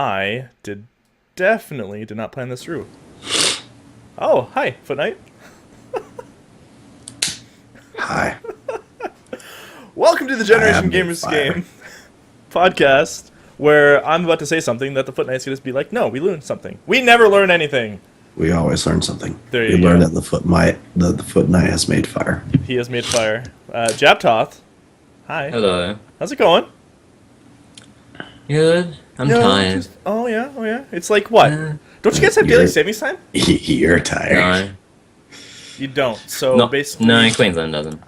I definitely did not plan this through. Oh, hi, Foot Knight. Hi. Welcome to the Generation Gamers Game podcast, where I'm about to say something that the Foot Knight's going to be like, no, we learned something. We never learn anything. We always learn something. There we you learned go. that the Foot Knight has made fire. He has made fire. Jabbtoth. Hi. Hello. How's it going? Good. I'm tired. Oh yeah. It's like what? Don't you guys have daily savings time? You're tired. No. You don't. So basically, No, Queensland doesn't.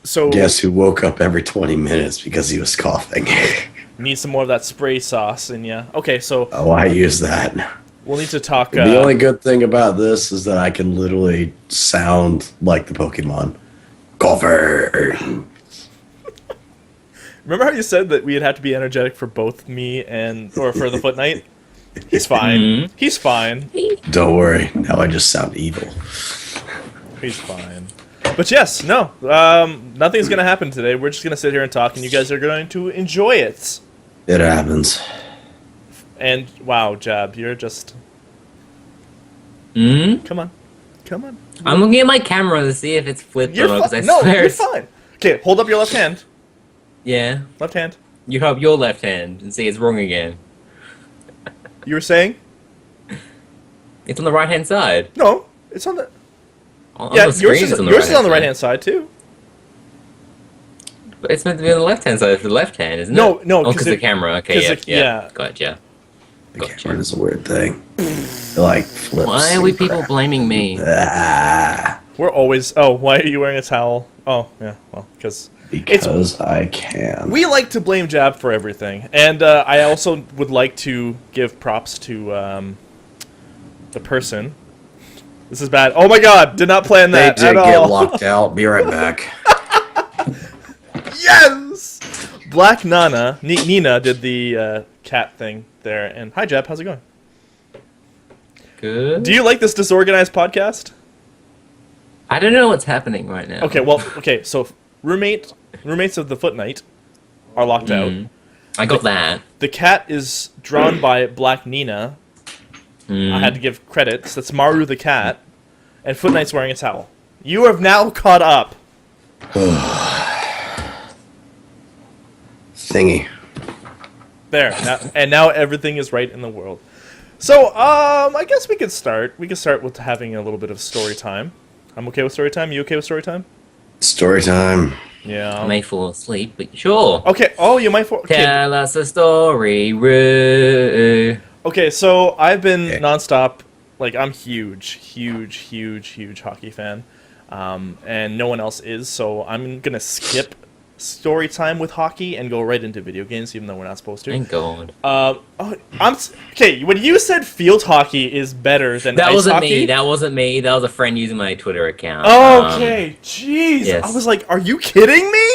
So Guess who woke up every 20 minutes because he was coughing? need some more of that spray sauce in ya. Okay, so Oh, I use that. we'll need to talk. The only good thing about this is that I can literally sound like the Pokemon. Cougher. Remember how you said that we'd have to be energetic for both me or for the Foot Knight? He's fine. Mhm. He's fine. Don't worry. Now I just sound evil. He's fine. But yes, no, nothing's gonna happen today. We're just gonna sit here and talk, and you guys are going to enjoy it. It happens. And wow, Jab, you're just Hmm? come on. I'm looking at my camera to see if it's flipped or not, because I No, swear you're it's... fine. Okay, hold up your left hand. Yeah. Left hand. You hold up your left hand and see it's wrong again. You were saying? It's on the right-hand side. No, it's on the. On Yeah, the screen, yours is on the right-hand right-hand side too. But it's meant to be on the left-hand side of the left hand, isn't No, it? no, Oh, 'cause because it- the camera. Okay, 'cause yeah. it- Gotcha. The camera is a weird thing. It like flips. Why are we and people crap. blaming me? Ah, We're always. Oh, why are you wearing a towel? Oh, yeah. Well, because because I can. we like to blame Jab for everything, and I also would like to give props to the person. This is bad. Oh my God! Did not plan They that did at get all. locked out. Be right back. Yes. Black Nina did the cat thing there, and hi Jab, how's it going? Good. Do you like this disorganized podcast? I don't know what's happening right now. Okay, so roommates of the Foot Knight are locked out. I got that. The cat is drawn by Black Nina. I had to give credits. That's Maru the cat, and Foot Knight's wearing a towel. You have now caught up. Thingy. There, now everything is right in the world. So, I guess we could start. We could start with having a little bit of story time. I'm okay with story time. You okay with story time? Story time. Yeah. I may fall asleep, but sure. Okay. Oh, you might. Okay. Tell us a story, Roo. Okay. So I've been nonstop. Like I'm huge hockey fan, and no one else is. So I'm gonna skip story time with hockey and go right into video games, even though we're not supposed to. Thank God. Okay. When you said field hockey is better than That ice wasn't hockey, me. That wasn't me. That was a friend using my Twitter account. Okay, jeez. yes. I was like, are you kidding me?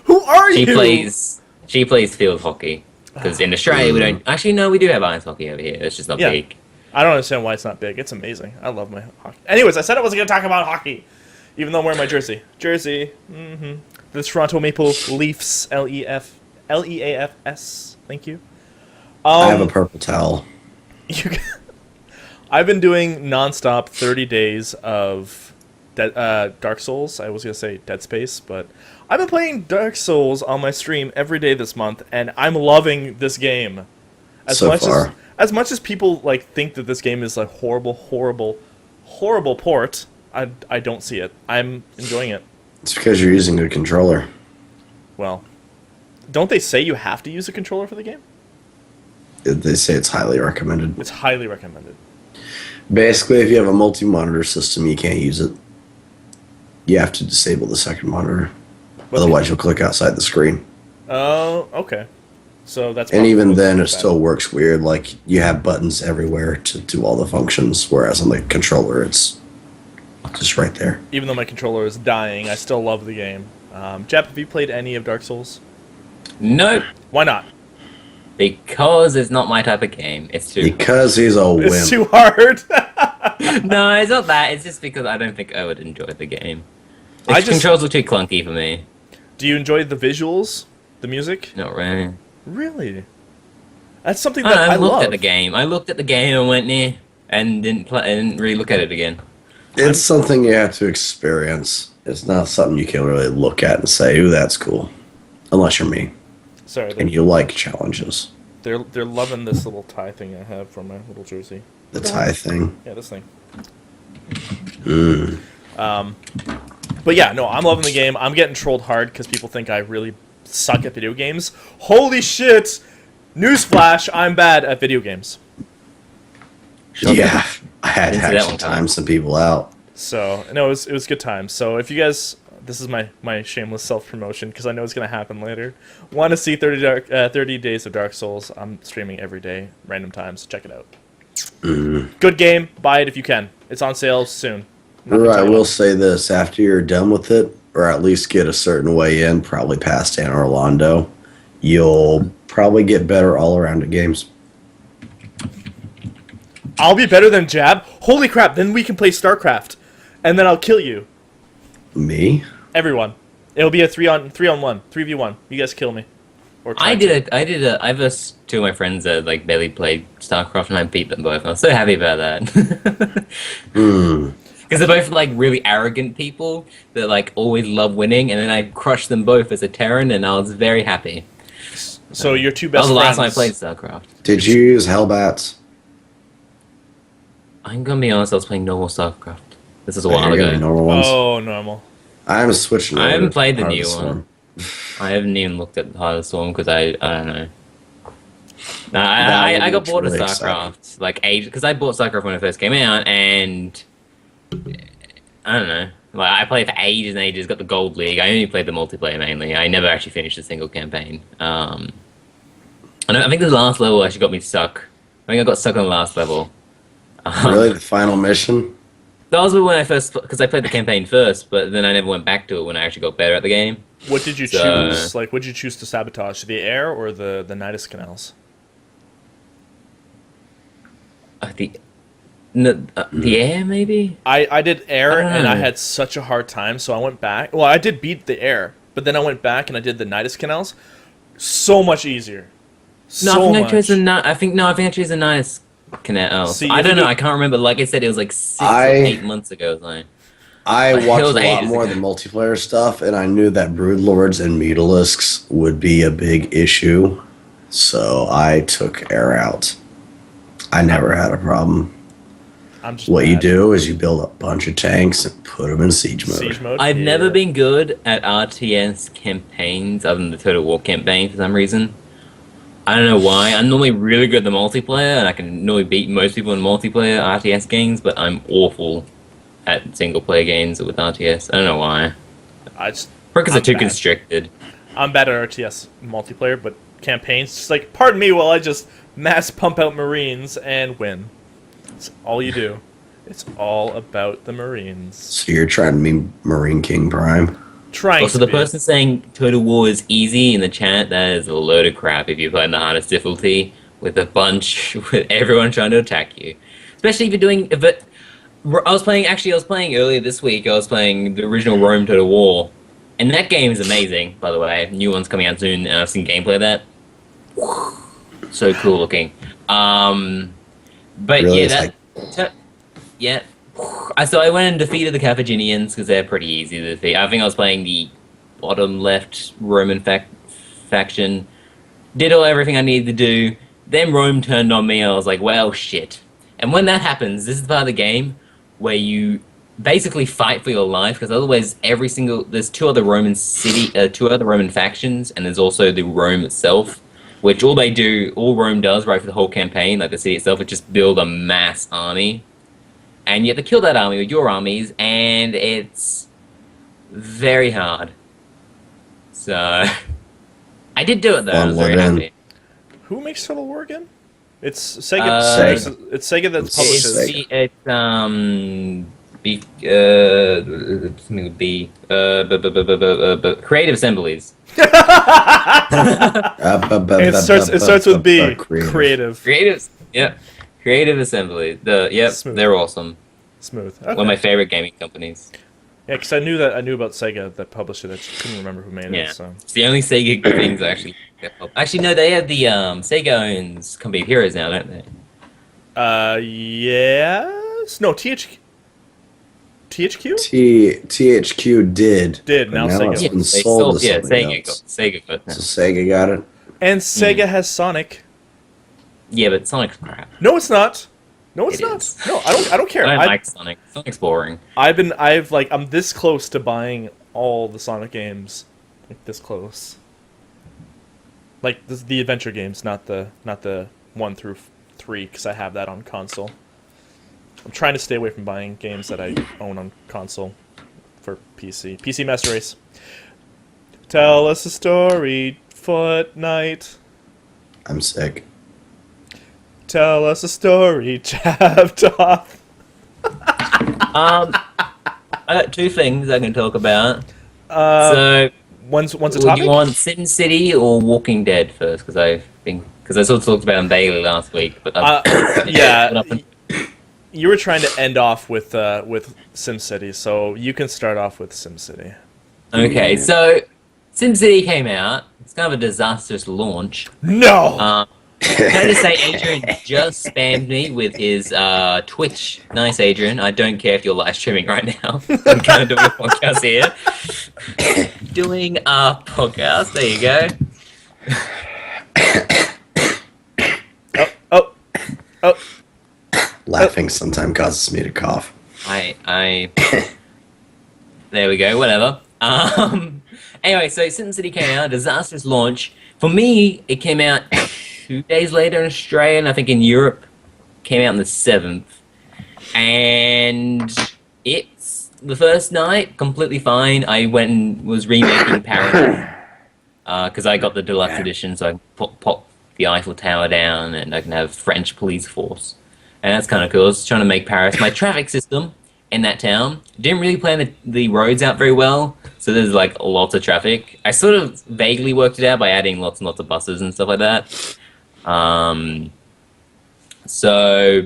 Who are She you? plays field hockey. Because in Australia we don't... Actually, no, we do have ice hockey over here. It's just not Yeah. big. I don't understand why it's not big. It's amazing. I love my hockey. Anyways, I said I wasn't going to talk about hockey, even though I'm wearing my jersey. The Toronto Maple Leafs, Leafs. Thank you. I have a purple towel. I've been doing nonstop 30 days of Dark Souls. I was going to say Dead Space, but I've been playing Dark Souls on my stream every day this month, and I'm loving this game. As much as people like think that this game is a horrible port, I don't see it. I'm enjoying it. It's because you're using a controller. Well, don't they say you have to use a controller for the game? They say it's highly recommended. It's highly recommended. Basically, if you have a multi-monitor system, you can't use it. You have to disable the second monitor. Otherwise, you'll click outside the screen. Oh, okay. So that's. And even then, it bad. still works weird. Like, you have buttons everywhere to do all the functions, whereas on the controller, it's just right there. Even though my controller is dying, I still love the game. Jap, have you played any of Dark Souls? Nope. Why not? Because it's not my type of game. It's too... Because he's a wimp. It's too hard. No, it's not that. It's just because I don't think I would enjoy the game. The I just- controls are too clunky for me. Do you enjoy the visuals, the music? Not really. Really? That's something I, that don't know, I I looked love. at the game. I looked at the game and went near, and didn't really look at it again. It's something you have to experience. It's not something you can really look at and say, "Ooh, that's cool," unless you're me Sorry, and you like challenges. they're loving this little tie thing I have for my little jersey. The tie thing. Yeah, this thing. Mm. But yeah, no, I'm loving the game. I'm getting trolled hard because people think I really suck at video games. Holy shit! Newsflash, I'm bad at video games. Yeah, I had Into that actually one time. timed some people out. So no, it was good times. So if you guys, this is my shameless self promotion because I know it's gonna happen later. Want to see 30 days of Dark Souls? I'm streaming every day, random times. Check it out. Good game. Buy it if you can. It's on sale soon. Not gonna I tell you will when. say this: after you're done with it, or at least get a certain way in, probably past Anne Orlando, you'll probably get better all around at games. I'll be better than Jab. Holy crap! Then we can play StarCraft, and then I'll kill you. Me? Everyone. It'll be a 3-on-1, 3v1. You guys kill me. Or try I to. have two of my friends that like barely played StarCraft, and I beat them both. I was so happy about that. Hmm. Because they're both like really arrogant people that like always love winning, and then I crushed them both as a Terran, and I was very happy. So your two That best was the last friends. time I played StarCraft. Did you use Hellbats? I'm gonna be honest, I was playing normal StarCraft. This is a You're while getting ago. normal ones. Oh, normal. I'm switching. I over haven't to played the Heart of new Storm. I haven't even looked at Heart of the Storm because I don't know. No, That I one got looks bored really of StarCraft like age because I bought StarCraft when it first came out, and I don't know. Like I played for ages and ages. Got the Gold League. I only played the multiplayer mainly. I never actually finished a single campaign. I think the last level actually got me stuck. I think I got stuck on the last level. Really, the final mission? That was when I first, because I played the campaign first, but then I never went back to it when I actually got better at the game. What did you So- choose? Like, what did you choose to sabotage? The air or the Nidus canals? The air, maybe? I did air, I don't and I know. had such a hard time, so I went back. Well, I did beat the air, but then I went back and I did the Nidus canals. So much easier. No, So I think I much. chose I think I chose the nice canal. See, I if don't you know. do- I can't remember. Like I said, it was like 6 or I- 8 months ago. So. I It watched a was lot ages more of the ago. multiplayer stuff, and I knew that Broodlords and Mutalisks would be a big issue, so I took air out. I never had a problem. I'm just What you mad. do is you build a bunch of tanks and put them in siege mode. Siege mode. I've Yeah. never been good at RTS campaigns other than the Total War campaign for some reason. I don't know why. I'm normally really good at the multiplayer, and I can normally beat most people in multiplayer RTS games, but I'm awful at single player games with RTS. I don't know why. I just. Because I'm they're too bad. constricted. I'm bad at RTS multiplayer, but campaigns, just like, pardon me while I just mass pump out Marines and win. That's all you do. It's all about the Marines. So you're trying to be Marine King Prime? Trying Also, to the be. person saying Total War is easy in the chat, that is a load of crap if you're playing the hardest difficulty with a bunch, with everyone trying to attack you. Especially if you're doing... I was playing earlier this week, I was playing the original Rome Total War. And that game is amazing, by the way. New one's coming out soon, and I've seen gameplay of that. So cool looking. But Really? yeah, It's yeah. So I went and defeated the Carthaginians because they're pretty easy to defeat. I think I was playing the bottom left Roman faction. Did everything I needed to do. Then Rome turned on me. I was like, well, shit. And when that happens, this is part of the game where you basically fight for your life because otherwise there's two other Roman factions, and there's also the Rome itself, which all Rome does right for the whole campaign, like the city itself, is just build a mass army. And you have to kill that army with your armies, and it's very hard. So, I did do it though. I was very Fun happy. Who makes Total War again? It's Sega. Sega. It's Sega that It's publishes. Sega. Something with B. Creative Assemblies. It starts with B. Creative. Creative Assembly. Smooth. Smooth. They're awesome. Smooth. One of my favorite gaming companies. Yeah, because I knew about Sega that published it. I just couldn't remember who made Yeah, it. So it's the only Sega things I actually. Actually, no, they have the Sega owns Company of Heroes now, don't they? yes, no, THQ THQ did, but now now Sega. it's been They sold to yeah, somebody Sega got else. Sega got So that. Sega got it. And Sega has Sonic. Yeah, but Sonic's crap. No, it's not. No, it's It not. is. No, I don't care. I don't like Sonic. Sonic's boring. I'm this close to buying all the Sonic games, like this close. Like the adventure games, not the 1 through 3, because I have that on console. I'm trying to stay away from buying games that I own on console for PC. PC Master Race. Tell us a story, Fortnite. I'm sick. Tell us a story, Jabbtoth. I got two things I can talk about. Uh, So, one's a do topic. you want SimCity or Walking Dead first? Because I sort of talked about them daily last week, but Yeah, you were trying to end off with SimCity, so you can start off with SimCity. Okay, so SimCity came out. It's kind of a disastrous launch. No. Can I just say, Adrian just spammed me with his Twitch. Nice, Adrian. I don't care if you're live streaming right now. I'm kind of doing a podcast here. Doing a podcast. There you go. Oh. Laughing sometimes causes me to cough. I. There we go. Whatever. Anyway, so SimCity came out. Disastrous launch. For me, it came out 2 days later in Australia, and I think in Europe came out on the 7th. And it's the first night completely fine. I went and was remaking Paris because I got the deluxe edition, so I can pop the Eiffel Tower down and I can have French police force, and that's kind of cool. I was trying to make Paris. My traffic system in that town didn't really plan the roads out very well, so there's like lots of traffic. I sort of vaguely worked it out by adding lots and lots of buses and stuff like that. So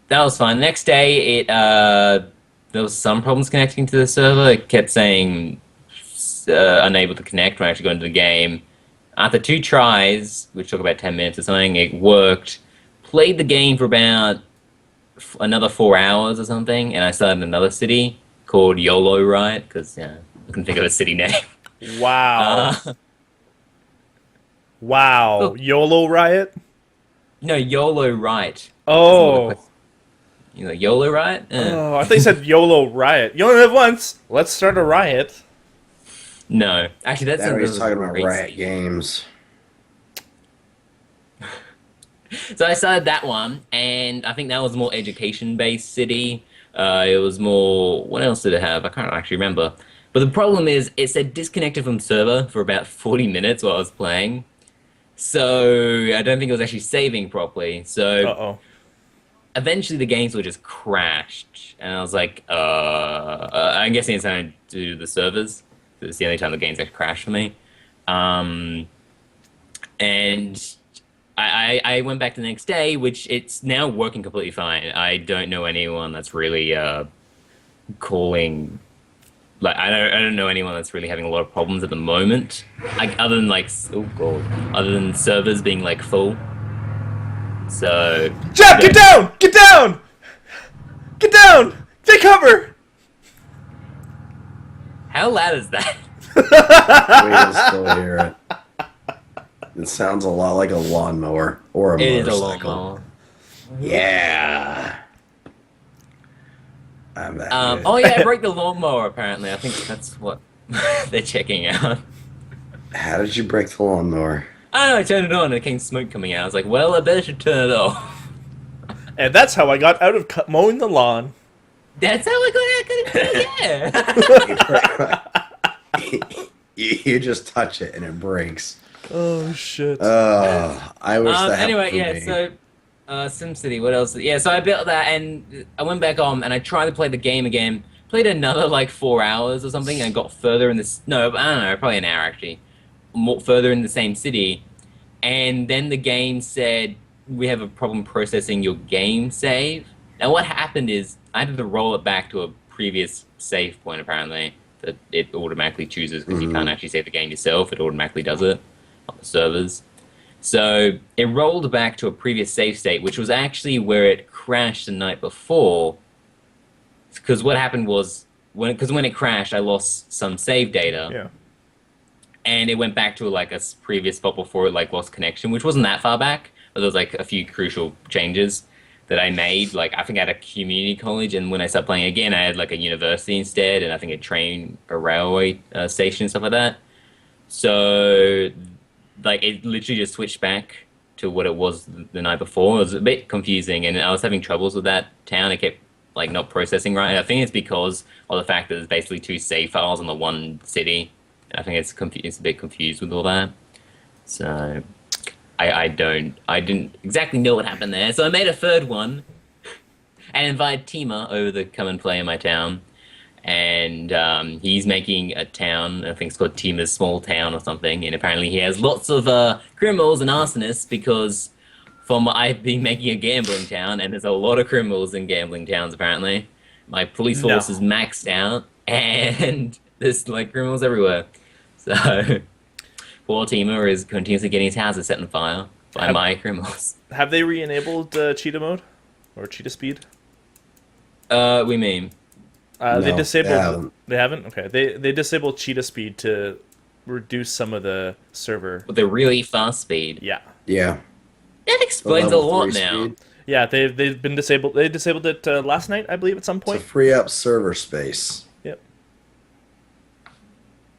that was fine. The next day, there was some problems connecting to the server. It kept saying unable to connect when I actually got into the game. After 2 tries, which took about 10 minutes or something, it worked. Played the game for about another 4 hours or something, and I started another city called YOLO Riot, because I couldn't think of a city name. Wow. Wow. YOLO Riot? No, YOLO Riot. Oh. You know, YOLO Riot? Oh, I thought you said YOLO Riot. You only live once. Let's start a riot. No. Actually, that's Now a he's talking about great Riot city. Games. So I started that one, and I think that was a more education-based city. It was more... What else did it have? I can't actually remember. But the problem is, it said disconnected from server for about 40 minutes while I was playing. So I don't think it was actually saving properly. So Uh-oh. eventually the games were just crashed. And I was like, I'm guessing it's something to do with the servers. It's the only time the games actually crashed for me. And I went back the next day, which it's now working completely fine. I don't know anyone that's really calling... Like I don't know anyone that's really having a lot of problems at the moment. Like other than other than servers being like full. So Jab, get down! Get down! Get down! Take cover! how loud is that? We can still hear it. It sounds a lot like a lawnmower or a It is a motorcycle. lawnmower. Yeah. I'm that good. Oh yeah, I broke the lawnmower apparently. I think that's what they're checking out. How did you break the lawnmower? I don't know, I turned it on and there came smoke coming out. I was like, well, I better should turn it off. And that's how I got out of mowing the lawn. That's how I got yeah. You just touch it and it breaks. Oh, shit. I wish that Anyway, happened for yeah, me. so SimCity, what else? Yeah, so I built that and I went back on and I tried to play the game again. Played another like 4 hours or something and got further in this. No, I don't know, probably an hour actually. More further in the same city. And then the game said, we have a problem processing your game save. Now what happened is I had to roll it back to a previous save point apparently that it automatically chooses because you can't actually save the game yourself. It automatically does it on the servers. So it rolled back to a previous save state, which was actually where it crashed the night before. Because what happened was when it crashed, I lost some save data. Yeah. And it went back to like a previous spot before it like lost connection, which wasn't that far back, but there was like a few crucial changes that I made. Like I think I had a community college, and when I started playing again, I had like a university instead, and I think a train, a railway station, and stuff like that. So like it literally just switched back to what it was the night before. It was a bit confusing, and I was having troubles with that town. It kept like not processing right. I think it's because of the fact that there's basically 2 save files in the one city. I think it's a bit confused with all that. So I didn't exactly know what happened there. So I made a third one and invited Tima over to come and play in my town. And he's making a town, I think it's called Tima's Small Town or something. And apparently he has lots of criminals and arsonists because I've been making a gambling town, and there's a lot of criminals in gambling towns apparently. My police force is maxed out, and there's like criminals everywhere. So, poor Tima is continuously getting his houses set on fire by my criminals. Have they re-enabled cheetah mode or cheetah speed? We mean They No, disabled. they haven't. They haven't. Okay. They disabled cheetah speed to reduce some of the server. with the really fast speed. Yeah. Yeah. That explains a Level lot 3 now. speed Yeah. They've been disabled. They disabled it last night, I believe, at some to point. free up server space. Yep.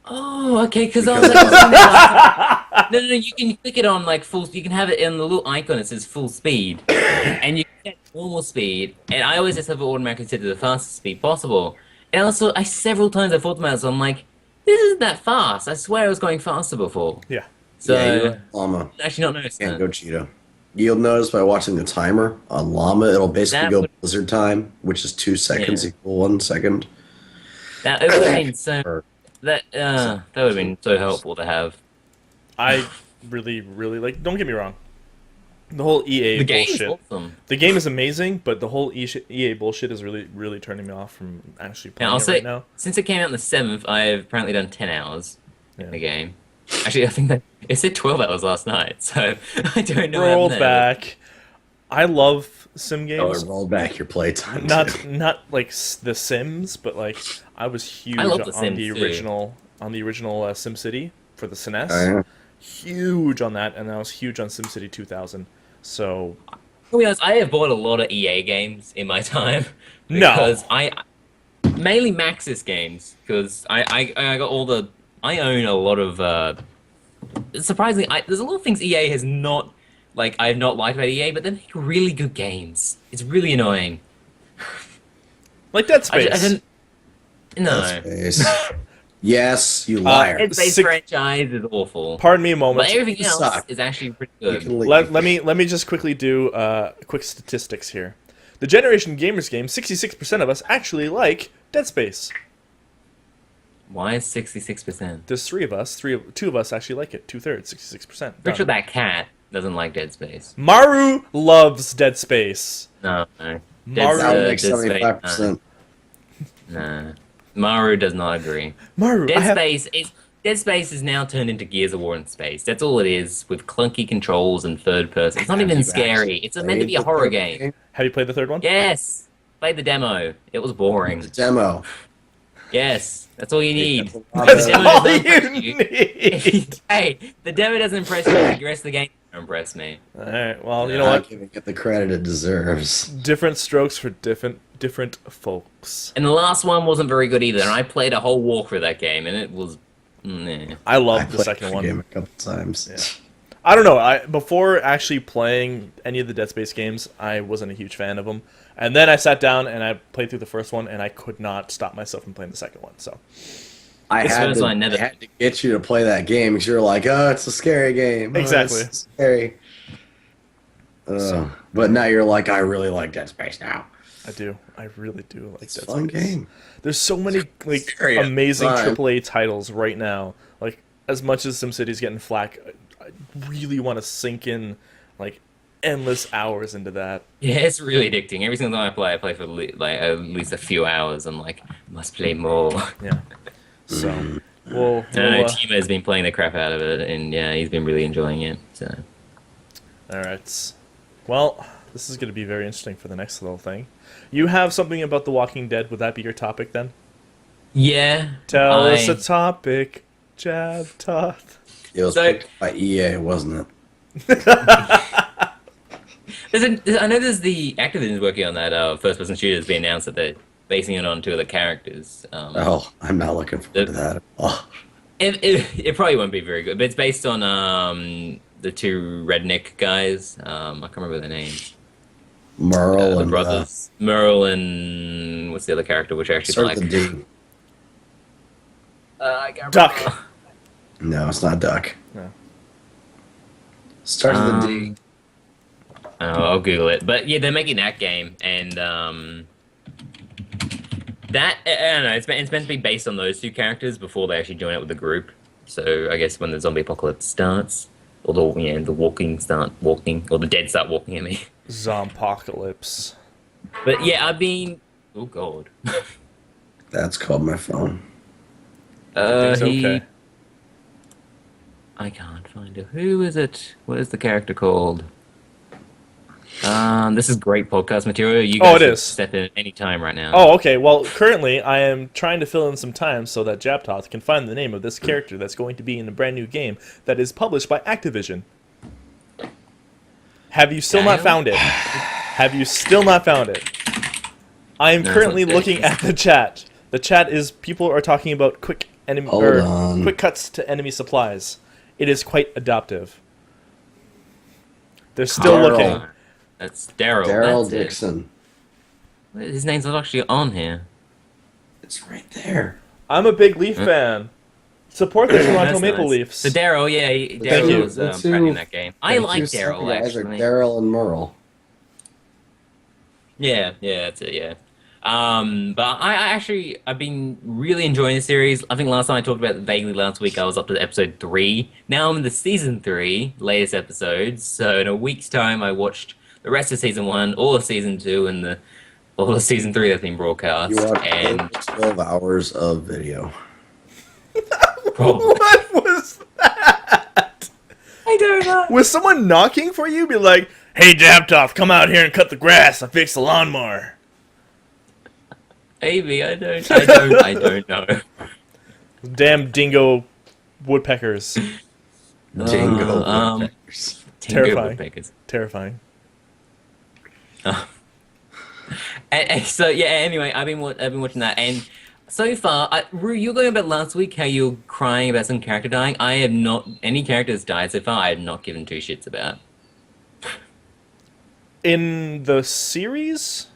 Oh, okay. Because I was like, no, you can click it on like full. You can have it in the little icon that says full speed, and you can get normal speed. And I always just have it automatically set to the fastest speed possible. And also, several times I thought to myself, I'm like, this isn't that fast. I swear I was going faster before. Yeah. So Yeah, you're Llama. actually not noticed Can't that. go cheetah. You'll notice by watching the timer on Llama, it'll basically That go would- blizzard time, which is 2 seconds Yeah. equal 1 second. That it would have been so. Or- That would have been so helpful to have. I really, really like. Don't get me wrong. The whole EA The game's bullshit. awesome. The game is amazing, but the whole EA bullshit is really, really turning me off from actually playing Now, I'll it say, right now. since it came out on the 7th, I've apparently done 10 hours Yeah. in the game. Actually, I think that it said 12 hours last night, so I don't know. what Rolled happened there. back. I love sim Oh, games. it rolled back your playtime. Not like The Sims, but like I was huge love The on Sims the too. original SimCity for the SNES. Oh, yeah. Huge on that, and I was huge on SimCity 2000. So To be honest, I have bought a lot of EA games in my time. No. Because I mainly Maxis games, because I got all the. I own a lot of. Surprisingly, there's a lot of things EA has not. Like, I have not liked about EA, but they make really good games. It's really annoying. like Dead I Space. didn't. No. Space. Yes, you liar. Dead Space Six- franchise is awful. Pardon me a moment. But everything You else suck. is actually pretty You good. can leave. Let me just quickly do quick statistics here. The Generation Gamers game, 66% of us actually like Dead Space. Why is 66%? There's 3 of us. 2 of us actually like it. 2/3, 66%. Pretty sure Done. that cat doesn't like Dead Space. Maru loves Dead Space. No. Dead, Mario That would make Dead Space, 75%. Nah. Maru does not agree. Maru, I have... Dead Space is now turned into Gears of War in space. That's all it is, with clunky controls and third person. It's not Have even you scary. actually It's meant to be a played horror the game. Have you played the third one? Yes. Played the demo. It was boring. The demo. Yes. That's all you need. That's The demo all does not you impress need. Hey, the demo doesn't impress me. The rest of the game doesn't impress me. All right. Well, you know Not what? giving it the credit it deserves. Different strokes for different folks. And the last one wasn't very good either. And I played a whole walkthrough that game, and it was. Nah. I I love the played second the game one. a couple times. Yeah. I don't know. Before actually playing any of the Dead Space games, I wasn't a huge fan of them. And then I sat down and I played through the first one, and I could not stop myself from playing the second one. So I This had, was to, I never- I had to get you to play that game because you're like, oh, it's a scary game. Oh, Exactly. it's scary. But now you're like, I really like Dead Space now. I do. I really do like It's a Dead fun Space. game. There's so many like Scary at amazing the time. AAA titles right now. Like as much as SimCity's getting flack, I really want to sink in like endless hours into that. Yeah, it's really addicting. Every single time I play for like at least a few hours. I'm like, must play more. Yeah. So, Mm. we'll, And I know we'll Timo has been playing the crap out of it, and yeah, he's been really enjoying it. So all right. Well, this is going to be very interesting for the next little thing. You have something about The Walking Dead. Would that be your topic then? yeah, Tell us a topic, Jabbtoth. It was So- picked by EA, wasn't it? I know there's the Activision's working on that first-person shooter that's been announced that they're basing it on two of the characters. Oh, I'm not looking forward to that. Oh, It probably won't be very good, but it's based on the two redneck guys. I can't remember their names. Merle The and brothers Merle and what's the other character which I actually start like? the D. I can't Duck. remember. No, it's not Duck. No. Starts with the D. Oh, I'll Google it. But yeah, they're making that game, and that I don't know. It's meant to be based on those two characters before they actually join up with the group. So I guess when the zombie apocalypse starts, or the walking start walking, or the dead start walking at me. Zompocalypse. But yeah, I've been. Oh god. That's called my phone. Everything's okay. I can't find it. Who is it? What is the character called? This is great podcast material. You guys Oh, it should is. step in at any time right now. Oh, okay. Well, currently I am trying to fill in some time so that Jabbtoth can find the name of this character that's going to be in a brand new game that is published by Activision. Have you still not Dale? found it? Have you still not found it? I am No, currently it's not looking Dale. at the chat. The chat is people are talking about quick enemy Hold or on. quick cuts to enemy supplies. It is quite adaptive. They're still Daryl. looking. That's Daryl. Daryl That's it. Dixon. His name's not actually on here. It's right there. I'm a big Leaf fan. Support the Toronto That's Maple nice. Leafs. So Daryl, yeah, Thank Daryl you. was The two- running that game. I The like two Daryl second guys are actually. Daryl and Merle. Yeah, that's it. Yeah. But I've been really enjoying the series. I think last time I talked about it vaguely last week, I was up to episode 3. Now I'm in the season 3, latest episodes. So in a week's time, I watched the rest of season 1, all of season 2, and all of season 3 that's been broadcast. You watched And 12 hours of video. probably, What was that? I don't know. Was someone knocking for you? Be like, "Hey, Jabbtoth, come out here and cut the grass. I fixed the lawnmower." Maybe I don't know. Damn dingo woodpeckers. Dingo. Um, Woodpeckers. Terrifying. Woodpeckers. Terrifying. So yeah. Anyway, I've been watching that, and so far, Rue, you were going about last week how you were crying about some character dying. I have not any characters died so far. I have not given two shits about In the series?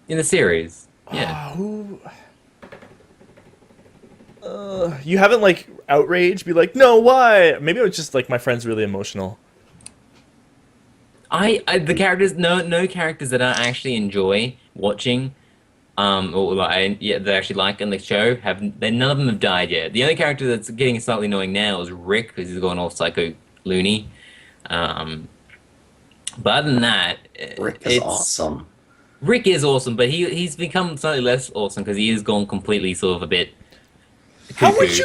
in the series. Yeah. Who? You haven't, like, outraged? Be like, no, why? Maybe it was just, like, my friend's really emotional. The characters, no characters that I actually enjoy watching, or like, that I actually like on the show none of them have died yet. The only character that's getting slightly annoying now is Rick because he's going all psycho loony. But other than that, Rick is awesome. Rick is awesome, but he's become slightly less awesome because he has gone completely sort of a bit. How would cuckoo.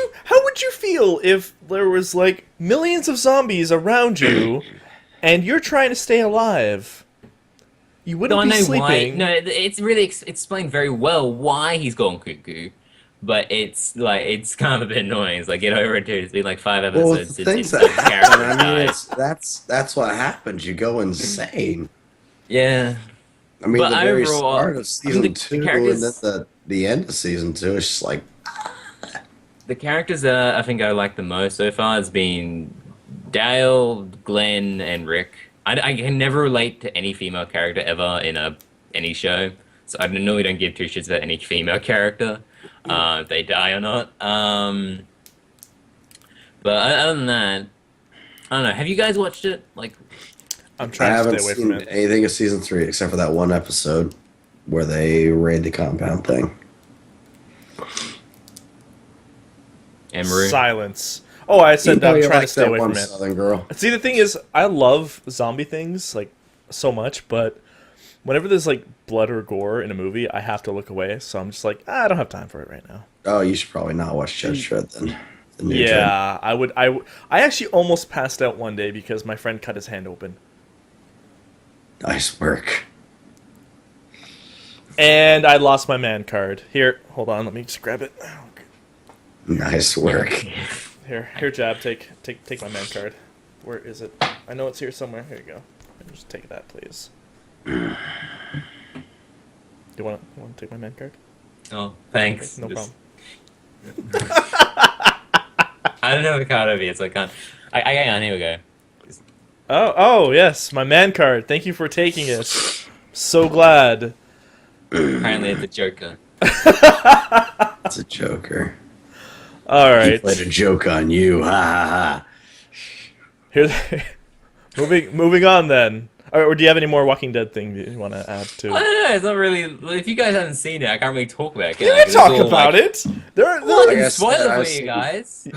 you feel if there was, like, millions of zombies around you and you're trying to stay alive? You wouldn't be sleeping. Why. No, it's really explained very well why he's gone cuckoo, but it's kind of a bit annoying. It's like, get over it, dude. It's been like 5 episodes. Well, the things that happen, I mean, that's what happens. You go insane. Yeah. I mean, But the very overall, start of I season mean, 2 characters- and then the end of season 2 is just like, The characters that I think I like the most so far has been Dale, Glenn, and Rick. I can never relate to any female character ever in any show, so I normally don't give two shits about any female character, if they die or not. But other than that, I don't know. Have you guys watched it? Like, I'm I trying to haven't stay away seen from it. anything of season 3 except for that one episode where they raid the compound thing. Emery? Silence. Oh, I said You know I'm you trying to like stay that away one from it. Southern girl. See, the thing is, I love zombie things, like so much, but whenever there's like blood or gore in a movie, I have to look away. So I'm just like, I don't have time for it right now. Oh, you should probably not watch Judge Dredd then. The new Dredd. Yeah, I actually almost passed out one day because my friend cut his hand open. Nice work. And I lost my man card. Here, hold on, let me just grab it. Nice work. Here, Jab, take my man card. Where is it? I know it's here somewhere. Here you go. Just take that, please. Do you want to take my man card? Oh, thanks. Okay, no problem. I don't know what card it is, so I can't. Hang on, here we go. Oh, yes, my man card. Thank you for taking it. So glad. Apparently it's a Joker. It's a Joker. All right. He played a joke on you. Ha ha ha. Here, moving on then. Or do you have any more Walking Dead thing that you want to add to? I don't know, it's not really... If you guys haven't seen it, I can't really talk about it. You can talk about it. Well, I can guess spoil it I've for you seen- guys.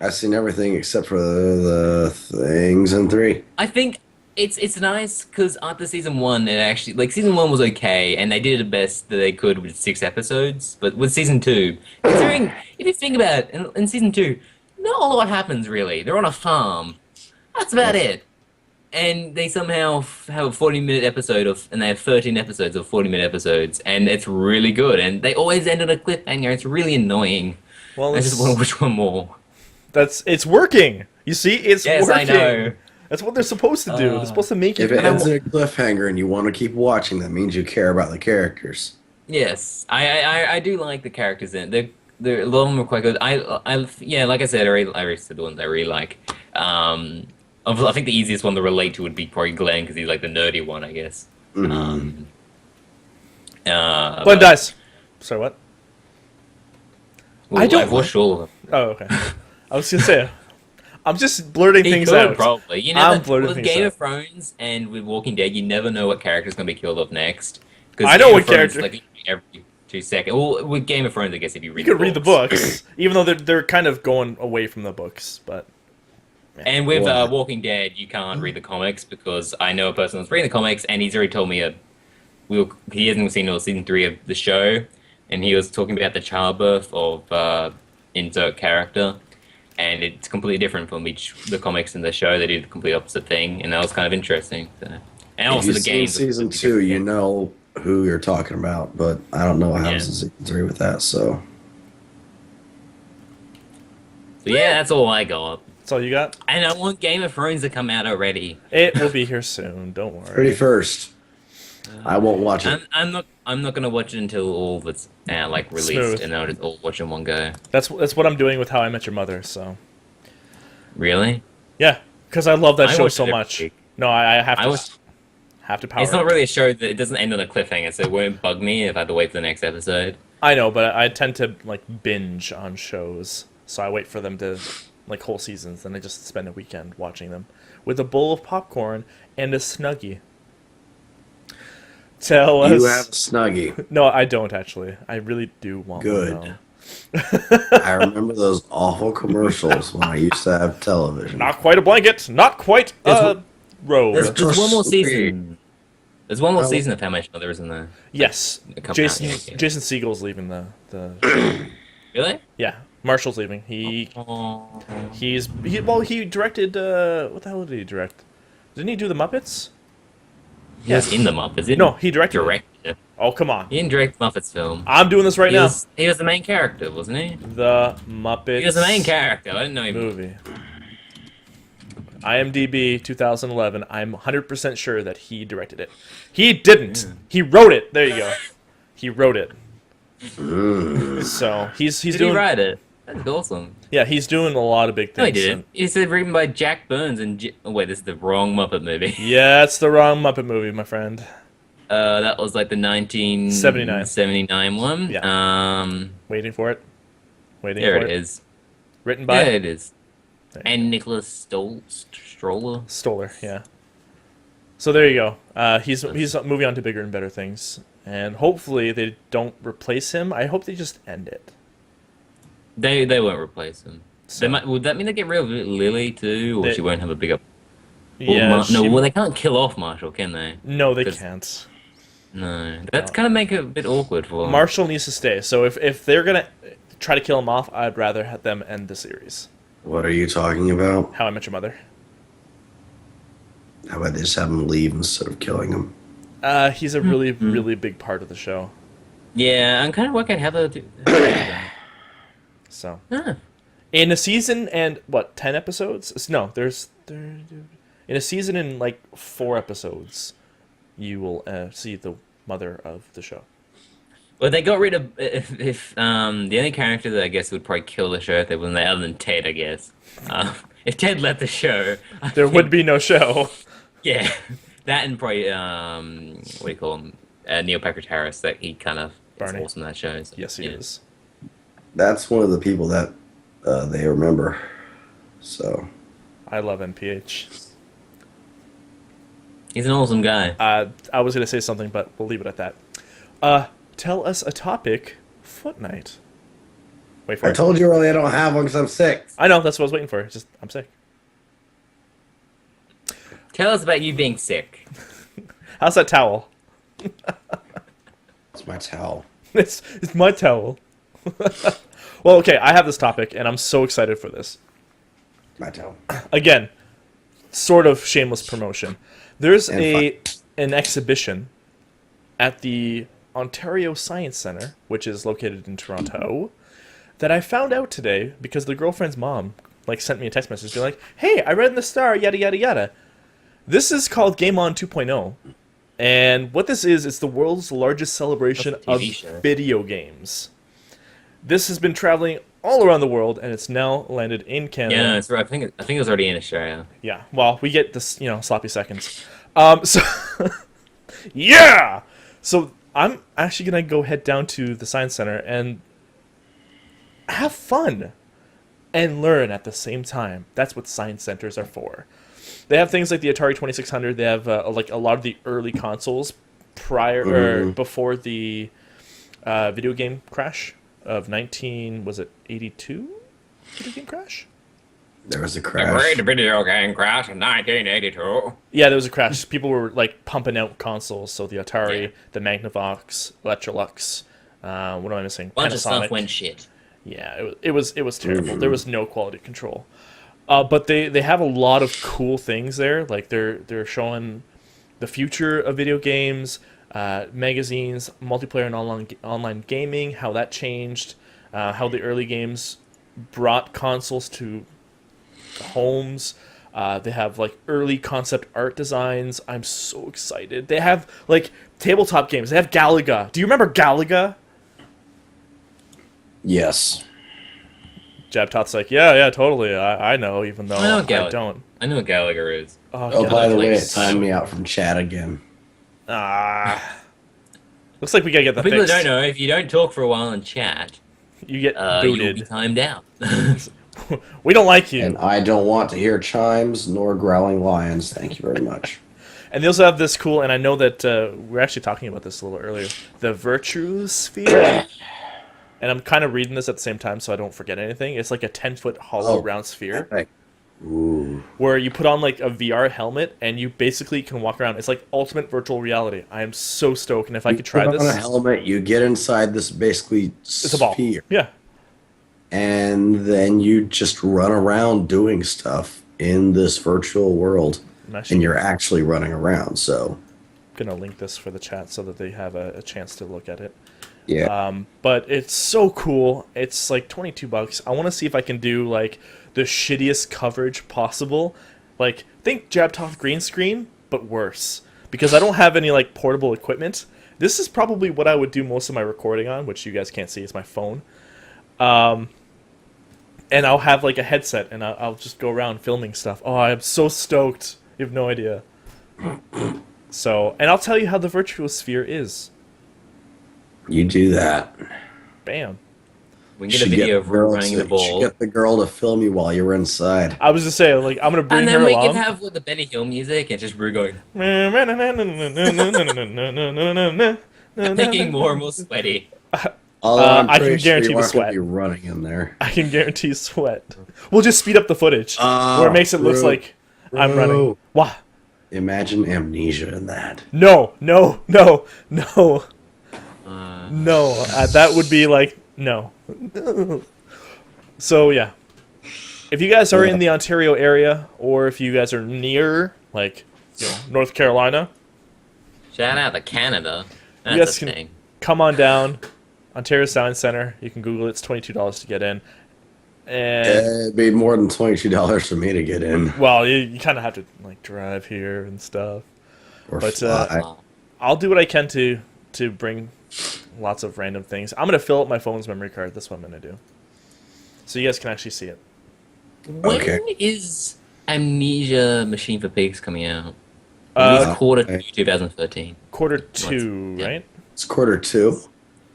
I've seen everything except for the things in 3. I think it's nice because after season 1, it actually... Like, season 1 was okay, and they did the best that they could with 6 episodes. But with season 2, considering... If you think about it, in season 2, not a lot happens, really. They're on a farm. That's about it. And they somehow have a 40-minute episode and they have 13 episodes of 40-minute episodes, and it's really good. And they always end on a cliffhanger. It's really annoying. Well, I just want to watch one more. it's working. You see, it's Yes, working. I know. That's what they're supposed to do. They're supposed to make If it. it ends in a cliffhanger and you want to keep watching, that means you care about the characters. Yes, I do like the characters in it. A lot of them are quite good. Yeah, like I said, I already said the ones I really like. I think the easiest one to relate to would be probably Glenn because he's like the nerdy one, I guess. Mm-hmm. Glenn dies. Sorry, what? Well, I don't- I've watched all of them. Oh, okay. I was gonna say, I'm just blurting He things could, out. probably. You I'm never, blurting with things Game out. of Thrones and with Walking Dead, you never know what character's going to be killed off next. 'Cause I know Game what of Thrones, character- like, every 2 seconds. Well, with Game of Thrones, I guess if you read You could read the books, even though they're kind of going away from the books. But And with Well, Walking Dead, you can't read the comics because I know a person that's reading the comics, and he's already told me he hasn't seen all season 3 of the show, and he was talking about the childbirth of insert character, and it's completely different from the comics and the show. They do the complete opposite thing, and that was kind of interesting. So. And If also you've the seen games. season 2, you know who you're talking about, but I don't know what happens in season 3 with that, so... So yeah, that's all I got. that's all you got. And I want Game of Thrones to come out already. It will be here soon. Don't worry. Pretty first. I won't watch it. I'm not gonna watch it until all of it's released, Smooth. and I'll just all watch in one go. That's what I'm doing with How I Met Your Mother. So Really? yeah, because I love that I show watch so it every much. week. No, I have I to watch. have to power. It's not it. really a show that it doesn't end on a cliffhanger, so it won't bug me if I have to wait for the next episode. I know, but I tend to like binge on shows, so I wait for them to like whole seasons, then I just spend a weekend watching them with a bowl of popcorn and a Snuggie. Tell us. You have a Snuggie. No, I don't actually. I really do want Good. one. I remember those awful commercials when I used to have television. Not quite a blanket. Not quite a robe. There's one more Sweet. season. There's one more Oh. season of How I Met Your Mother, isn't there? Yes, It come out, Jason. yeah. Jason Segel's leaving the. Really? Yeah, Marshall's leaving. Oh. He directed. What the hell did he direct? Didn't he do the Muppets? He was in the Muppets. He No, he directed. it. directed. Oh come on! He didn't direct the Muppets film. I'm doing this right now. He was the main character, wasn't he? The Muppets. He was the main character. I didn't know he movie. IMDb 2011. I'm 100% sure that he directed it. He didn't. He wrote it. There you go. He wrote it. So he's Did doing. he write it? That's awesome. Yeah, he's doing a lot of big things. No, he didn't. It's written by Jack Burns and... Oh, wait, this is the wrong Muppet movie. Yeah, it's the wrong Muppet movie, my friend. That was like the 1979 one. Yeah. Waiting for it. Waiting There for it it. is. Written by Yeah, it is. There. And Nicholas Stroller. Stoller. Yeah. So there you go. He's moving on to bigger and better things, and hopefully they don't replace him. I hope they just end it. They won't replace him. So- Would that mean they get rid of Lily too, or They- she won't have a bigger? Yeah, Well, they can't kill off Marshall, can they? no, they 'Cause- can't. No, that's kind of make it a bit awkward for them. Marshall needs to stay. So if they're gonna try to kill him off, I'd rather have them end the series. What are you talking about? How I Met Your Mother. How about they just have him leave instead of killing him? He's a really, really big part of the show. Yeah, I'm kind of working how to do. So Huh. in a season and what 10 episodes? No, in a season in like 4 episodes, you will see the mother of the show. Well, they got rid of if the only character that I guess would probably kill the show if they wasn't there, other than Ted, I guess. If Ted left the show, There would be no show. yeah, that and probably what do you call him? Neil Patrick Harris. That he kind of is Barney. awesome in that show. So, Yes, he yeah. is. That's one of the people that they remember. So I love NPH. He's an awesome guy. I was gonna say something, but we'll leave it at that. Tell us a topic, Fortnite. Wait for I it. told you earlier I don't have one because I'm sick. I know, that's what I was waiting for. Just I'm sick. Tell us about you being sick. How's that towel? It's my towel. It's my towel. Well, okay, I have this topic, and I'm so excited for this. My towel. Again, sort of shameless promotion. There's And an exhibition at the Ontario Science Centre, which is located in Toronto, that I found out today because the girlfriend's mom sent me a text message being like, "Hey, I read in the Star, yada yada yada." This is called Game On 2.0. And what this is, it's the world's largest celebration That's a of TV show. video games. This has been traveling all around the world, and it's now landed in Canada. Yeah, that's right. I think it was already in Australia. Yeah, well, we get this, sloppy seconds. So, yeah! So, I'm actually going to go head down to the Science Center and have fun and learn at the same time. That's what science centers are for. They have things like the Atari 2600. They have, a lot of the early consoles or before the video game crash of 82? Video game crash? There was a The crash. great video game crash in 1982. Yeah, there was a crash. People were pumping out consoles. So the Atari, Yeah. the Magnavox, Electrolux. What am I missing? Bunch of Panasonic. stuff went shit. Yeah, it was terrible. There was no quality control. But they have a lot of cool things there. Like they're showing the future of video games, magazines, multiplayer and online gaming, how that changed, how the early games brought consoles to homes. They have early concept art designs. I'm so excited. They have tabletop games. They have Galaga. Do you remember Galaga? Yes. Jabbtoth's yeah, totally. I know, even though I know I Galaga. don't. I know what Gallagher is. Oh, by the way, it Netflix. timed me out from chat again. Looks like we gotta get that For people that fixed. don't know, if you don't talk for a while in chat, You get you'll be booted. timed out. We don't like you. And I don't want to hear chimes nor growling lions. Thank you very much. And they also have this cool, and I know that we were actually talking about this a little earlier, the Virtue Sphere. And I'm kind of reading this at the same time so I don't forget anything. It's like a 10-foot hollow round sphere Epic. Ooh. where you put on a VR helmet and you basically can walk around. It's like ultimate virtual reality. I am so stoked, and if I could try Put on a this, helmet, you get inside this basically it's a ball. sphere. Yeah. And then you just run around doing stuff in this virtual world. I'm actually And you're actually running around, so gonna link this for the chat so that they have a chance to look at it. yeah. But it's so cool. It's like $22. I want to see if I can do the shittiest coverage possible. Think Jabbtoth green screen, but worse. Because I don't have any portable equipment. This is probably what I would do most of my recording on, which you guys can't see. It's my phone. And I'll have a headset, and I'll just go around filming stuff. Oh, I'm so stoked. You have no idea. So, and I'll tell you how the virtual sphere is. You do that. Bam. We can get a video of her running the You ball. should get the girl to film you while you're inside. I was just saying, I'm gonna bring And her then we along. can have the Benny Hill music and just Rue going, I'm making more and more sweaty. Although I'm I pretty can sure guarantee you the aren't gonna sweat. be running in there. I can guarantee sweat. We'll just speed up the footage where it makes it look Rue. like I'm running. Bro, Wah. imagine amnesia in that. No, no, no, no, Uh, no. That would be like no. So yeah, if you guys are in the Ontario area, or if you guys are near, like, North Carolina, Shout out to Canada. you That's guys a can thing. come on down. Ontario Science Center. You can Google it. It's $22 to get in. And It'd be more than $22 for me to get in well, you kind of have to like drive here and stuff. or But fly. I'll do what I can to bring lots of random things. I'm gonna fill up my phone's memory card. That's what I'm gonna do. So you guys can actually see it. When Okay. is Amnesia Machine for Pigs coming out? Uh, It's quarter 2013. Q2, right? It's Q2.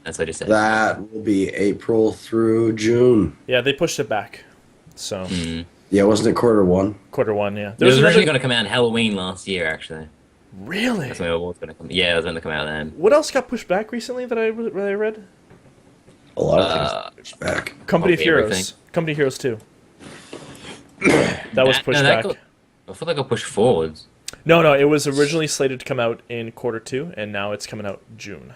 That's what I just said. That will be April through June. Yeah, they pushed it back. So Mm. Yeah, wasn't it Q1? Q1, yeah. It was originally another- going to come out on Halloween last year, actually. Really? That's when it was going to come. Yeah, it was going to come out then. What else got pushed back recently that I read? A lot of things Uh, pushed back. Company of Okay, Heroes. everything. Company of Heroes 2. That was pushed back. I thought that got pushed forwards. No, it was originally slated to come out in Q2, and now it's coming out June.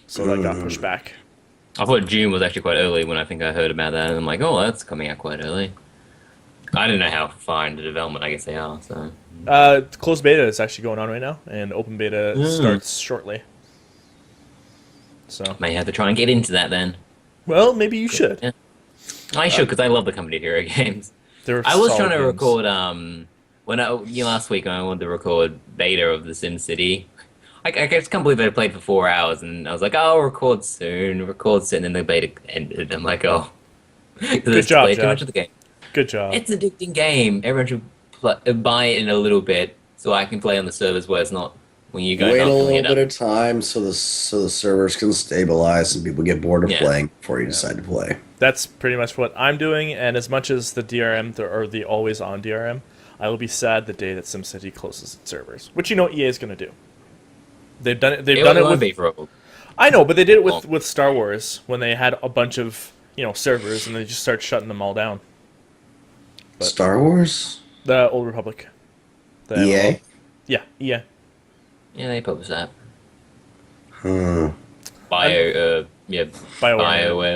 So that got pushed back. I thought June was actually quite early when I think I heard about that, and I'm like, oh, that's coming out quite early. I don't know how far into development I guess they are, so. Closed beta is actually going on right now, and open beta starts shortly. So, May have to try and get into that then. well, maybe you should. Yeah. I should, because I love the Company of Hero games. They're I was solid trying to games. record last week when I wanted to record beta of the Sim City. I just can't believe I played for 4 hours, and I was like, oh, I'll record soon, and then the beta ended. I'm like, oh, Good job, played too Jack. much of the game. Good job. It's an addicting game. Everyone should buy it in a little bit so I can play on the servers where it's not when you guys Wait a aren't pulling little it bit up. of time so the servers can stabilize and people get bored of Yeah. playing before you decide to play. That's pretty much what I'm doing, and as much as the DRM, or the always-on DRM, I will be sad the day that SimCity closes its servers, which EA is going to do. They've done it. They've done it with. Be for a- I know, but they did it Well- with Star Wars when they had a bunch of servers, and they just started shutting them all down. But- Star Wars? The Old Republic. The EA? MMO. Yeah, EA. Yeah, they published that. Hmm. BioWare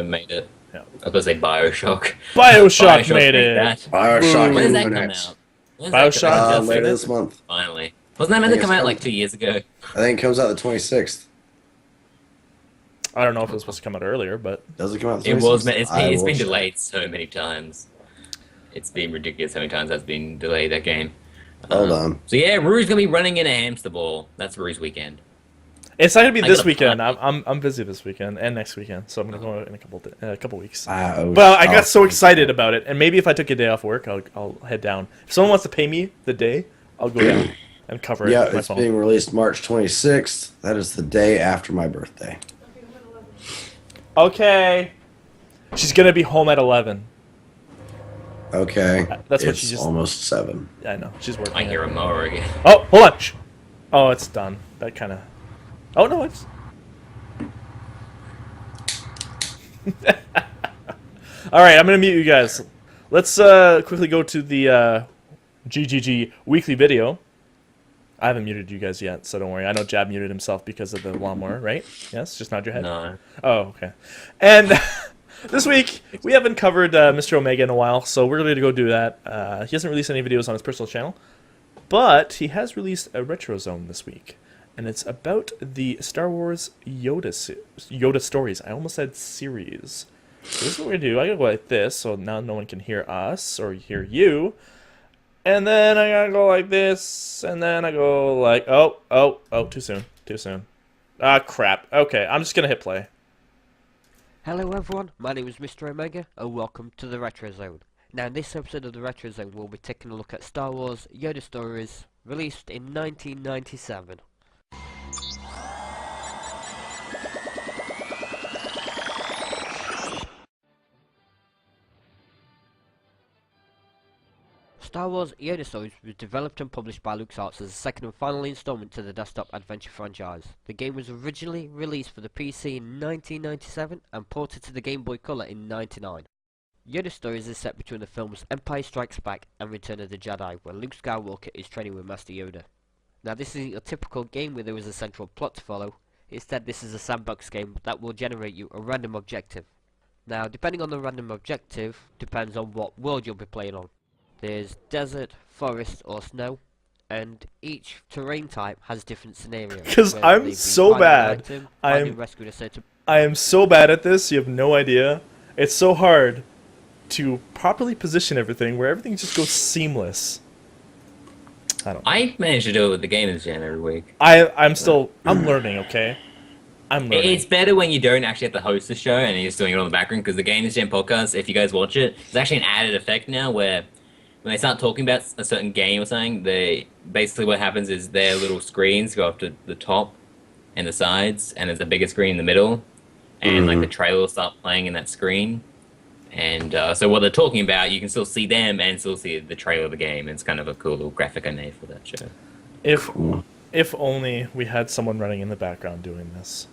made it. Yeah. I was going to say Bioshock. Bioshock made it. that. Bioshock When does that Infinite. come out? When's that Bioshock come out? Later this month. Finally. Wasn't that meant to come out like 2 years ago? I think it comes out the 26th. I don't know if it was supposed to come out earlier, but Does it come out the It 26th? was meant. It's been will check. delayed so many times. It's been ridiculous how many times that's been delayed, that game. Hold on. So yeah, Rue's gonna be running in a hamster ball. That's Rue's weekend. it's not gonna be I this gotta weekend. plan. I'm busy this weekend and next weekend, so I'm gonna go in a couple weeks. Oh, Well, I got so excited about it, and maybe if I took a day off work, I'll head down. If someone wants to pay me the day, I'll go down and cover it Yeah, with my it's phone. being released March 26th. That is the day after my birthday. Okay. She's gonna be home at 11. Okay. That's what it's she just- almost 7. I know she's working. I hear a mower again. Oh, hold on. Shh. Oh, it's done. That kind of. Oh no, it's. All right, I'm gonna mute you guys. Let's quickly go to the GGG weekly video. I haven't muted you guys yet, so don't worry. I know Jab muted himself because of the lawnmower, right? Yes, just nod your head. No. Oh, okay. And this week, we haven't covered Mr. Omega in a while, so we're going to go do that. He hasn't released any videos on his personal channel, but he has released a Retro Zone this week, and it's about the Star Wars Yoda stories. I almost said series. So this is what we're going to do. I got to go like this, so now no one can hear us or hear you. And then I got to go like this, and then I go like, oh, too soon. Ah, crap. Okay, I'm just going to hit play. Hello everyone, my name is Mr. Omega and welcome to the Retro Zone. Now in this episode of the Retro Zone we'll be taking a look at Star Wars Yoda Stories, released in 1997. Star Wars Yoda Stories was developed and published by LucasArts as the second and final installment to the desktop adventure franchise. The game was originally released for the PC in 1997 and ported to the Game Boy Color in 1999. Yoda Stories is set between the films Empire Strikes Back and Return of the Jedi, where Luke Skywalker is training with Master Yoda. Now, this isn't your typical game where there is a central plot to follow. Instead, this is a sandbox game that will generate you a random objective. Now, depending on the random objective, depends on what world you'll be playing on. There's desert, forest, or snow, and each terrain type has different scenarios. 'Cause whether I'm they be so finding an bad. item, I'm- finding, rescuing a certain. I am so bad at this, you have no idea. It's so hard to properly position everything where everything just goes seamless. I managed to do it with the Gamers Jam every week. I'm learning, okay? I'm learning. It's better when you don't actually have to host the show and you're just doing it on the background, because the Gamers Jam podcast, if you guys watch it, it's actually an added effect now where when they start talking about a certain game or something, basically what happens is their little screens go up to the top and the sides, and there's a bigger screen in the middle, and like the trailer will start playing in that screen. And so what they're talking about, you can still see them and still see the trailer of the game. It's kind of a cool little graphic I made for that show. If only we had someone running in the background doing this.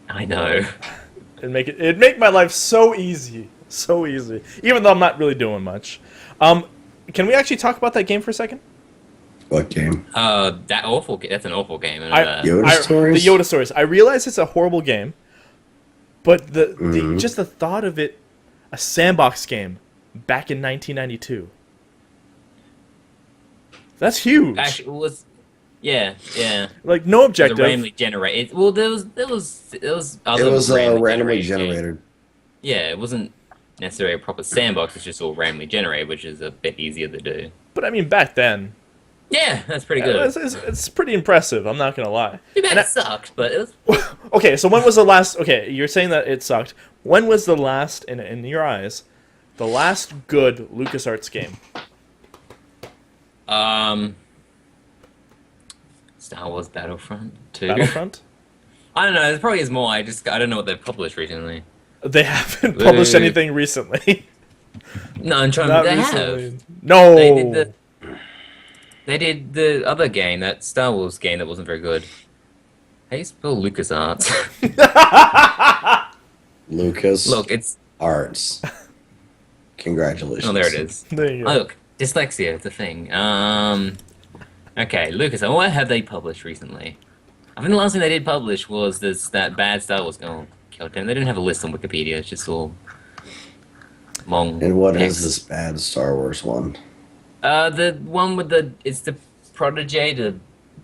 I know. It'd make my life so easy. So easy. Even though I'm not really doing much. Can we actually talk about that game for a second? What game? That's an awful game. Yoda Stories? The Yoda Stories. I realize it's a horrible game, but just the thought of it, a sandbox game back in 1992. That's huge. Actually, it was, yeah. Like no It was objective. randomly generated. Well, there was other It was randomly games. generated. Yeah, it wasn't necessarily a proper sandbox. It's just all randomly generated, which is a bit easier to do. But I mean, back then, Yeah, that's pretty good. it's pretty impressive. I'm not gonna lie. Too bad And it sucked, but it was. Okay, so when was the last? Okay, you're saying that it sucked. When was the last, in your eyes, the last good LucasArts game? Star Wars Battlefront 2. Battlefront? I don't know. There probably is more. I don't know what they've published recently. They haven't published Boo. anything recently. No, I'm trying. Not They recently. have. No. They did the other game, that Star Wars game that wasn't very good. How do you spell LucasArts? Lucas Look, it's. Arts. Congratulations. Oh, there it is. There you Oh, go. look, dyslexia, it's a thing. Okay, Lucas, what have they published recently? I think the last thing they did publish was that bad Star Wars game. God damn, they didn't have a list on Wikipedia. It's just all long. And what text. is this bad Star Wars one? The one with it's the protege to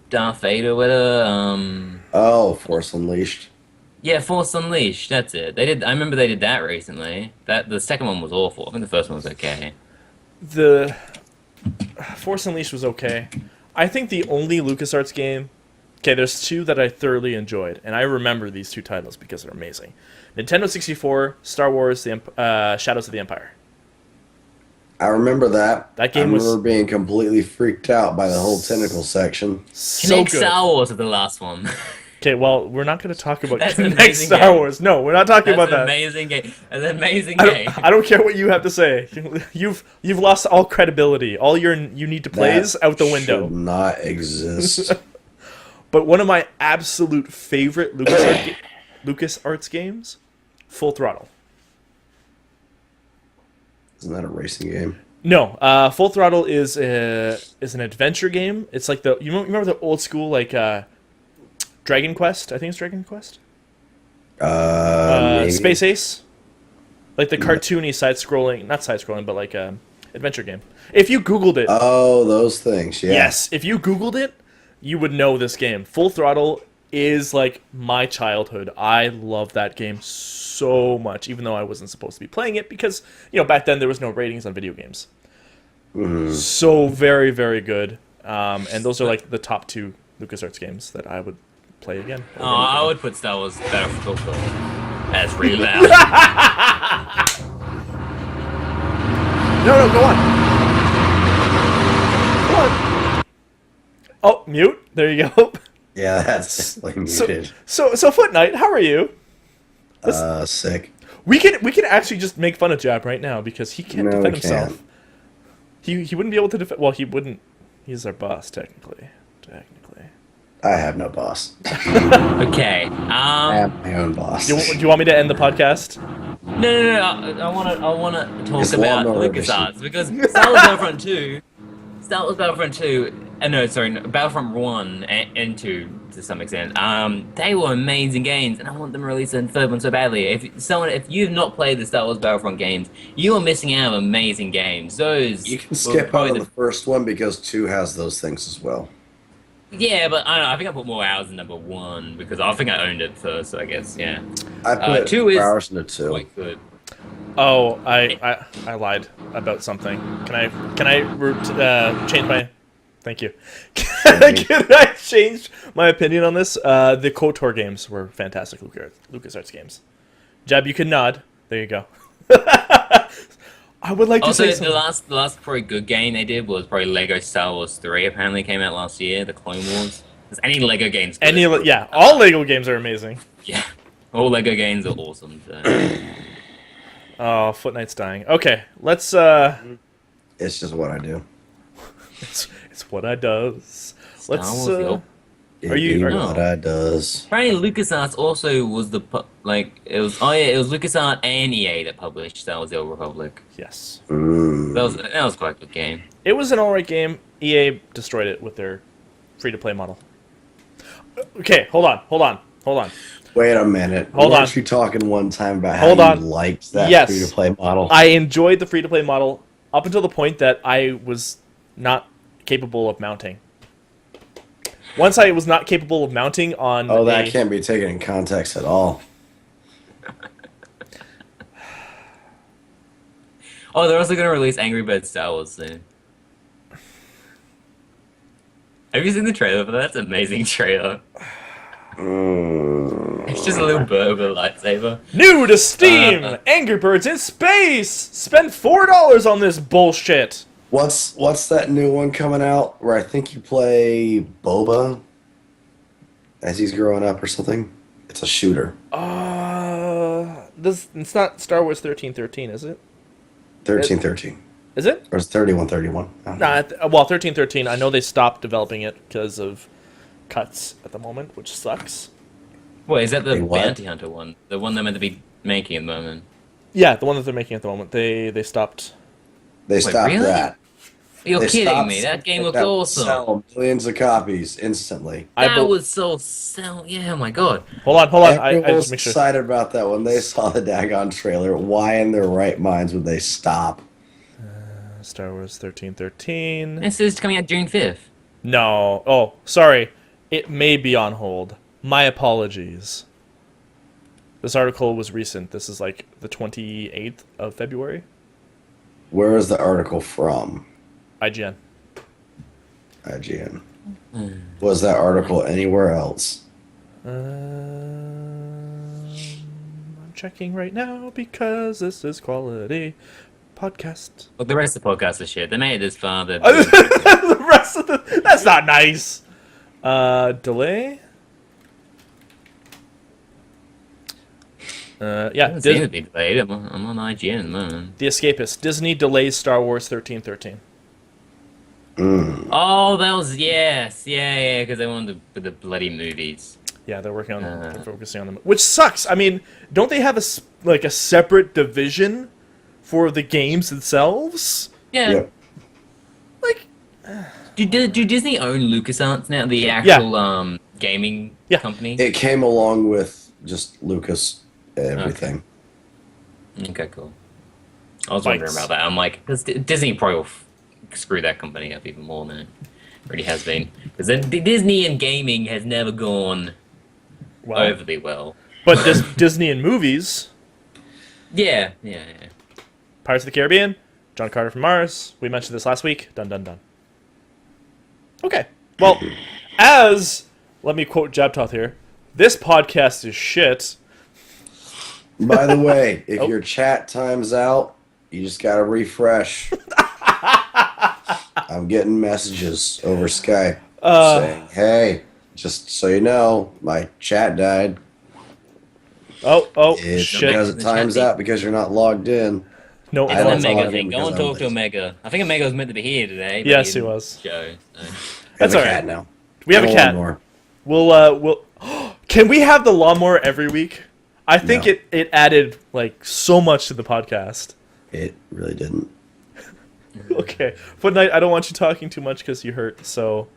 Darth Vader, whatever. Oh, Force Unleashed. Yeah, Force Unleashed. That's it. I remember they did that recently. The second one was awful. I think the first one was okay. The Force Unleashed was okay. I think the only LucasArts game. Okay, there's two that I thoroughly enjoyed, and I remember these two titles because they're amazing. Nintendo 64, Star Wars: Shadows of the Empire. I remember that. That game I was- remember being completely freaked out by the whole tentacle section. So Connect good. Star Wars is the last one. Okay, well, we're not going to talk about That's an Connect amazing Star game. Wars. No, we're not talking That's about an that. amazing game. That's an amazing I game. don't, I don't care what you have to say. You've lost all credibility. All your you need to plays That out the window. Should not exist. But one of my absolute favorite LucasArts games, Full Throttle. Isn't that a racing game? No, Full Throttle is an adventure game. It's like you remember the old school like Dragon Quest? I think it's Dragon Quest. Maybe. Space Ace, like the cartoony not side scrolling, but like adventure game. If you Googled it, Oh, those things. Yeah. yes, if you Googled it, you would know this game. Full Throttle is like my childhood. I love that game so much, even though I wasn't supposed to be playing it because back then there was no ratings on video games. So very, very good. And those are like the top two LucasArts games that I would play again. Oh, I would put Star Wars Battlefront. That's really loud. No, go on. Go on. Oh, mute. There you go. Yeah, that's definitely So, muted. so Foot Knight, how are you? Sick. We can actually just make fun of Jab right now because he can't No, defend we himself. can't. He wouldn't be able to defend. Well, he wouldn't. He's our boss technically. I have no boss. Okay. I am my own boss. Do you want me to end the podcast? No. I wanna talk It's about Lawnmower LucasArts because Star Wars Battlefront 2, Star Wars Battlefront 2, no, sorry, no, Battlefront 1 and 2 to some extent. They were amazing games, and I want them to release a third one so badly. If you've not played the Star Wars Battlefront games, you are missing out on amazing games. Those You can were skip out probably on the first one because 2 has those things as well. yeah, but I don't know. I think I put more hours in number 1 because I think I owned it first. So I guess yeah. I put 2 is hours into 2. quite good. Oh, I lied about something. Can I change my? Thank you. Can I change my opinion on this? The KOTOR games were fantastic LucasArts games. Jab, you can nod. There you go. I would like to Also, say the something. last probably good game they did was probably Lego Star Wars 3. Apparently came out last year. The Clone Wars. There's any Lego games. Good. Yeah, all Lego games are amazing. Yeah, all Lego games are awesome. So. Oh, Foot Knight's dying. Okay, let's. It's just what I do. It's what I does. Star Let's. Wars, yup. It Are you- be are- what I does? Apparently, LucasArts also was it was LucasArts and EA that published Star Wars: The Old Republic. Yes, That was quite a good game. it was an alright game. EA destroyed it with their free-to-play model. Okay, hold on. Wait a minute. Hold Weren't on. you talking one time about Hold how on. you liked that Yes. free-to-play model? I enjoyed the free-to-play model up until the point that I was not capable of mounting. Once I was not capable of mounting on Oh, that a- can't be taken in context at all. Oh, they're also going to release Angry Birds Star Wars soon. Have you seen the trailer for that? That's an amazing trailer. It's just a little bird with a lightsaber. New to Steam! Angry Birds in Space! Spend $4 on this bullshit! What's that new one coming out where I think you play Boba as he's growing up or something? It's a shooter. It's not Star Wars 1313, is it? 1313. Is it? Or it's 3131. I don't know. Well, 1313, I know they stopped developing it because of cuts at the moment, which sucks. Wait, is that the Wait, what? Bounty Hunter one? The one they're meant to be making at the moment? Yeah, the one that they're making at the moment. They stopped. They stopped really? that. You're They kidding stopped me. That game something looked would awesome. Sell millions of copies instantly. That was so yeah, oh my god. Hold on. I Everyone was just make sure. excited about that when they saw the daggone trailer. Why in their right minds would they stop? Star Wars 1313. This is coming out June 5th. No. Oh, sorry. It may be on hold. My apologies. This article was recent. This is like the 28th of February. Where is the article from? IGN. IGN. Was that article anywhere else? I'm checking right now because this is quality podcast. Look, the rest of the podcast is shit. They made it this far. The rest of the... That's not nice. Delay? Yeah. It seems to be delayed. I'm on IGN at the moment. The Escapist. Disney delays Star Wars 1313. Oh, that was yes, yeah, because they wanted the bloody movies. Yeah, they're working on they're focusing on them, which sucks. I mean, don't they have a separate division for the games themselves? Yeah. Yep. Like, Do Disney own LucasArts now? The actual gaming Yeah. company. It came along with just Lucas everything. Okay, cool. I was wondering about that. I'm like, because Disney probably will screw that company up even more than it already has been. Because Disney and gaming has never gone well, overly well. but Disney and movies, Yeah. Pirates of the Caribbean, John Carter from Mars. We mentioned this last week. Dun dun dun. Okay. Well, let me quote Jabbtoth here. This podcast is shit. By the way, if Oh. your chat times out, you just gotta refresh. I'm getting messages over Skype saying, "Hey, just so you know, my chat died. Oh, It's shit. because it times out because you're not logged in." No, It's I an don't Omega talk thing. Go because and I'm talk to lazy. Omega. I think Omega was meant to be here today. But Yes, he didn't was. Show, so. That's I all have a right. cat now. We have a And cat. lawnmower. We'll Can we have the lawnmower every week? I think No. it added like so much to the podcast. It really didn't. Okay, Foot Knight, I don't want you talking too much because you hurt. So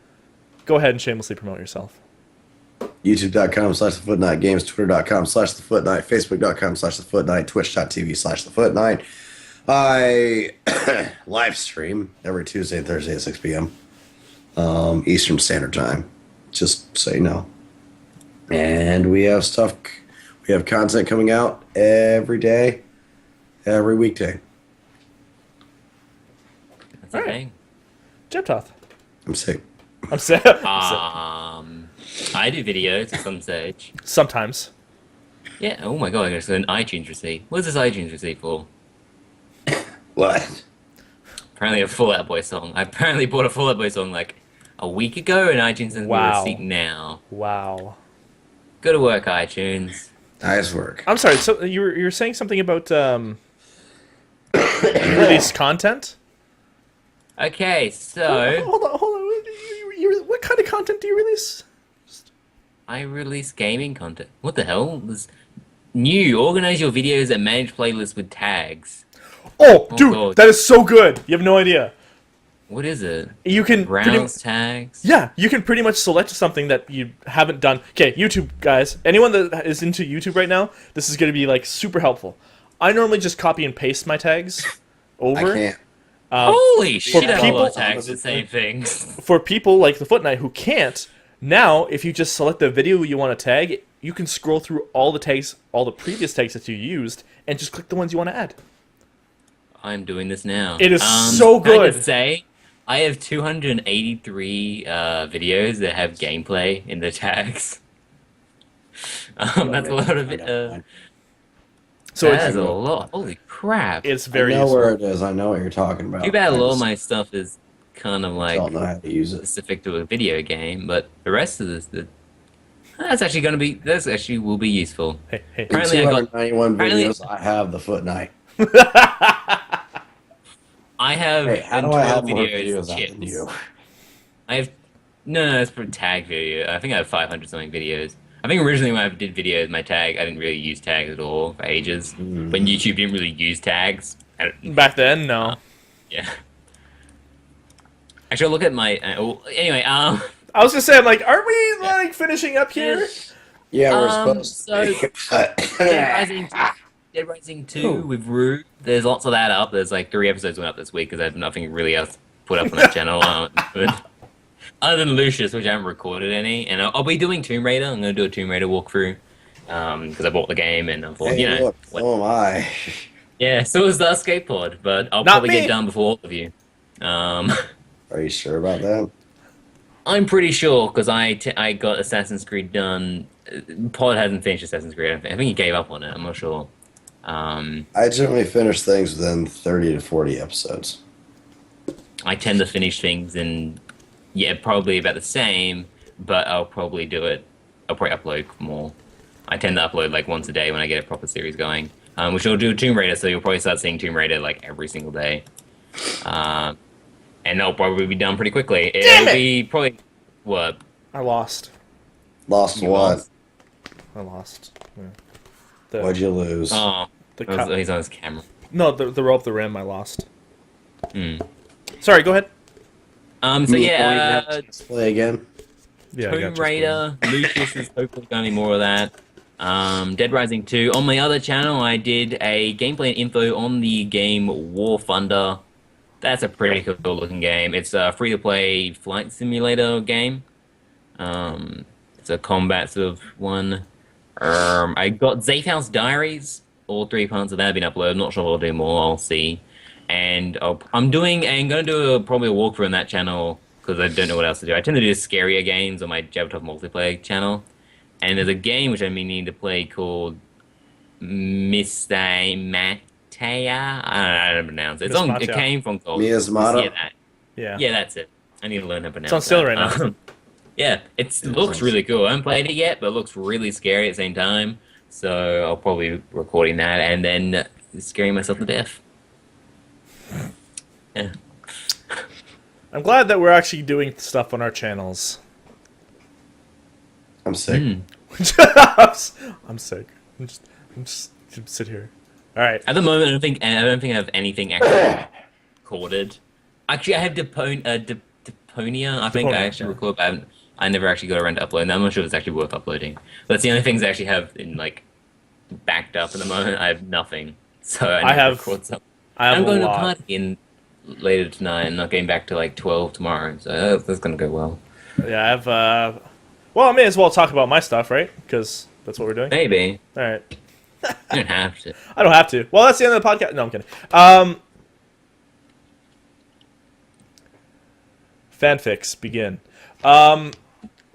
go ahead and shamelessly promote yourself. YouTube.com/thefootnight games, Twitter.com/thefootnight, Facebook.com/thefootnight, Twitch.tv/thefootnight. I live stream every Tuesday and Thursday at 6 p.m. Eastern Standard Time. Just so you know. And we have content coming out every day, every weekday. That's All a right. thing. Jabbtoth. I'm sick. I'm sad. I do videos at some stage. Sometimes. Yeah. Oh my god! I got an iTunes receipt. What's this iTunes receipt for? What? Apparently a Fall Out Boy song. I apparently bought a Fall Out Boy song like a week ago, and iTunes sends me a Wow. receipt now. Wow. Go to work, iTunes. Nice work. I'm sorry. So you were saying something about released content? Okay, so Hold on. What kind of content do you release? I release gaming content. What the hell? There's new. Organize your videos and manage playlists with tags. Oh, Oh, dude, God. that is so good. You have no idea. What is it? You can Browse tags. Yeah, you can pretty much select something that you haven't done. Okay, YouTube guys, anyone that is into YouTube right now, this is going to be like super helpful. I normally just copy and paste my tags over. I can't. Holy shit! I have a people- lot of tags the same things. For people like the Foot Knight who can't, now if you just select the video you want to tag, you can scroll through all the tags, all the previous tags that you used, and just click the ones you want to add. I'm doing this now. It is so Can I good. just say, I have 283 videos that have gameplay in the tags. That's a lot of it. So That's it's, a lot. Holy crap! it's I very know useful. where it is. I know what you're talking about. Too bad a I lot of just my stuff is kind of like don't know how to use it. specific to a video game, but the rest of this, that's actually will be useful. Hey, hey. In Apparently I got- 291 apparently- videos, I have the Foot Knight. I have Hey, how do I have 12 more videos videos out chips. than you? I have no, it's for tag video. I think I have 500 something videos. I think originally when I did videos, my tag I didn't really use tags at all for ages. Mm. When YouTube didn't really use tags. Back then, no. Yeah. Actually, I'll look at my. Anyway, I was gonna say, I'm like, aren't we like finishing up here? Yeah, we're supposed so- to. But Dead Rising 2 with Rue. There's lots of that up. There's like 3 episodes went up this week because I have nothing really else put up on that channel. Other than Lucius, which I haven't recorded any. And I'll be doing Tomb Raider. I'm going to do a Tomb Raider walkthrough because I bought the game and I thought, hey, you know. look, so am I. Yeah, so is the skateboard, but I'll Not probably me. get done before all of you. Are you sure about that? I'm pretty sure because I got Assassin's Creed done. Pod hasn't finished Assassin's Creed. I think he gave up on it. I'm not sure. I generally finish things within 30 to 40 episodes. I tend to finish things in, probably about the same, but I'll probably do it. I'll probably upload more. I tend to upload like once a day when I get a proper series going. Which I'll do Tomb Raider, so you'll probably start seeing Tomb Raider like every single day. And they'll probably be done pretty quickly. Damn It'll it! be probably, what? I lost. Lost You what? lost? I lost. Yeah. The, What'd you lose? Oh, the cup. he's on his camera. No, the row up the rim. I lost. Hmm. Sorry, go ahead. So yeah, Let's play again. Yeah, I got Tomb you. Raider, Lucius is hopefully going to be more of that. Dead Rising 2. On my other channel, I did a gameplay and info on the game War Thunder. That's a pretty cool looking game. It's a free-to-play flight simulator game. It's a combat sort of one. I got Zaythouse Diaries. All 3 parts of that have been uploaded. Not sure if I'll do more. I'll see. And I'm going to do probably a walkthrough on that channel because I don't know what else to do. I tend to do scarier games on my Jabbtoth multiplayer channel. And there's a game which I'm meaning to play called Mr. Matea. I don't pronounce it. Miss Matea. It came from Gold. Miasmata? Yeah, that. Yeah. Yeah, that's it. I need to learn how to pronounce It's on sale right that. now. Yeah, it looks really cool. I haven't played it yet, but it looks really scary at the same time. So I'll probably be recording that and then scaring myself to death. Yeah. I'm glad that we're actually doing stuff on our channels. I'm sick. Mm. I'm sick. Just sit here. All right. At the moment, I don't think I have anything actually recorded. Actually, I have Deponia. I think I Deponia, actually yeah. recorded, but I never actually got around to uploading. I'm not sure if it's actually worth uploading. That's the only things I actually have in like backed up at the moment. I have nothing, so I never have- record something. I have I'm a going to a lot. party later tonight and not getting back to like 12 tomorrow, so that's gonna go well. Yeah, I have. Well, I may as well talk about my stuff, right? Because that's what we're doing. Maybe. All right. You don't have to. I don't have to. Well, that's the end of the podcast. No, I'm kidding. Fanfics begin.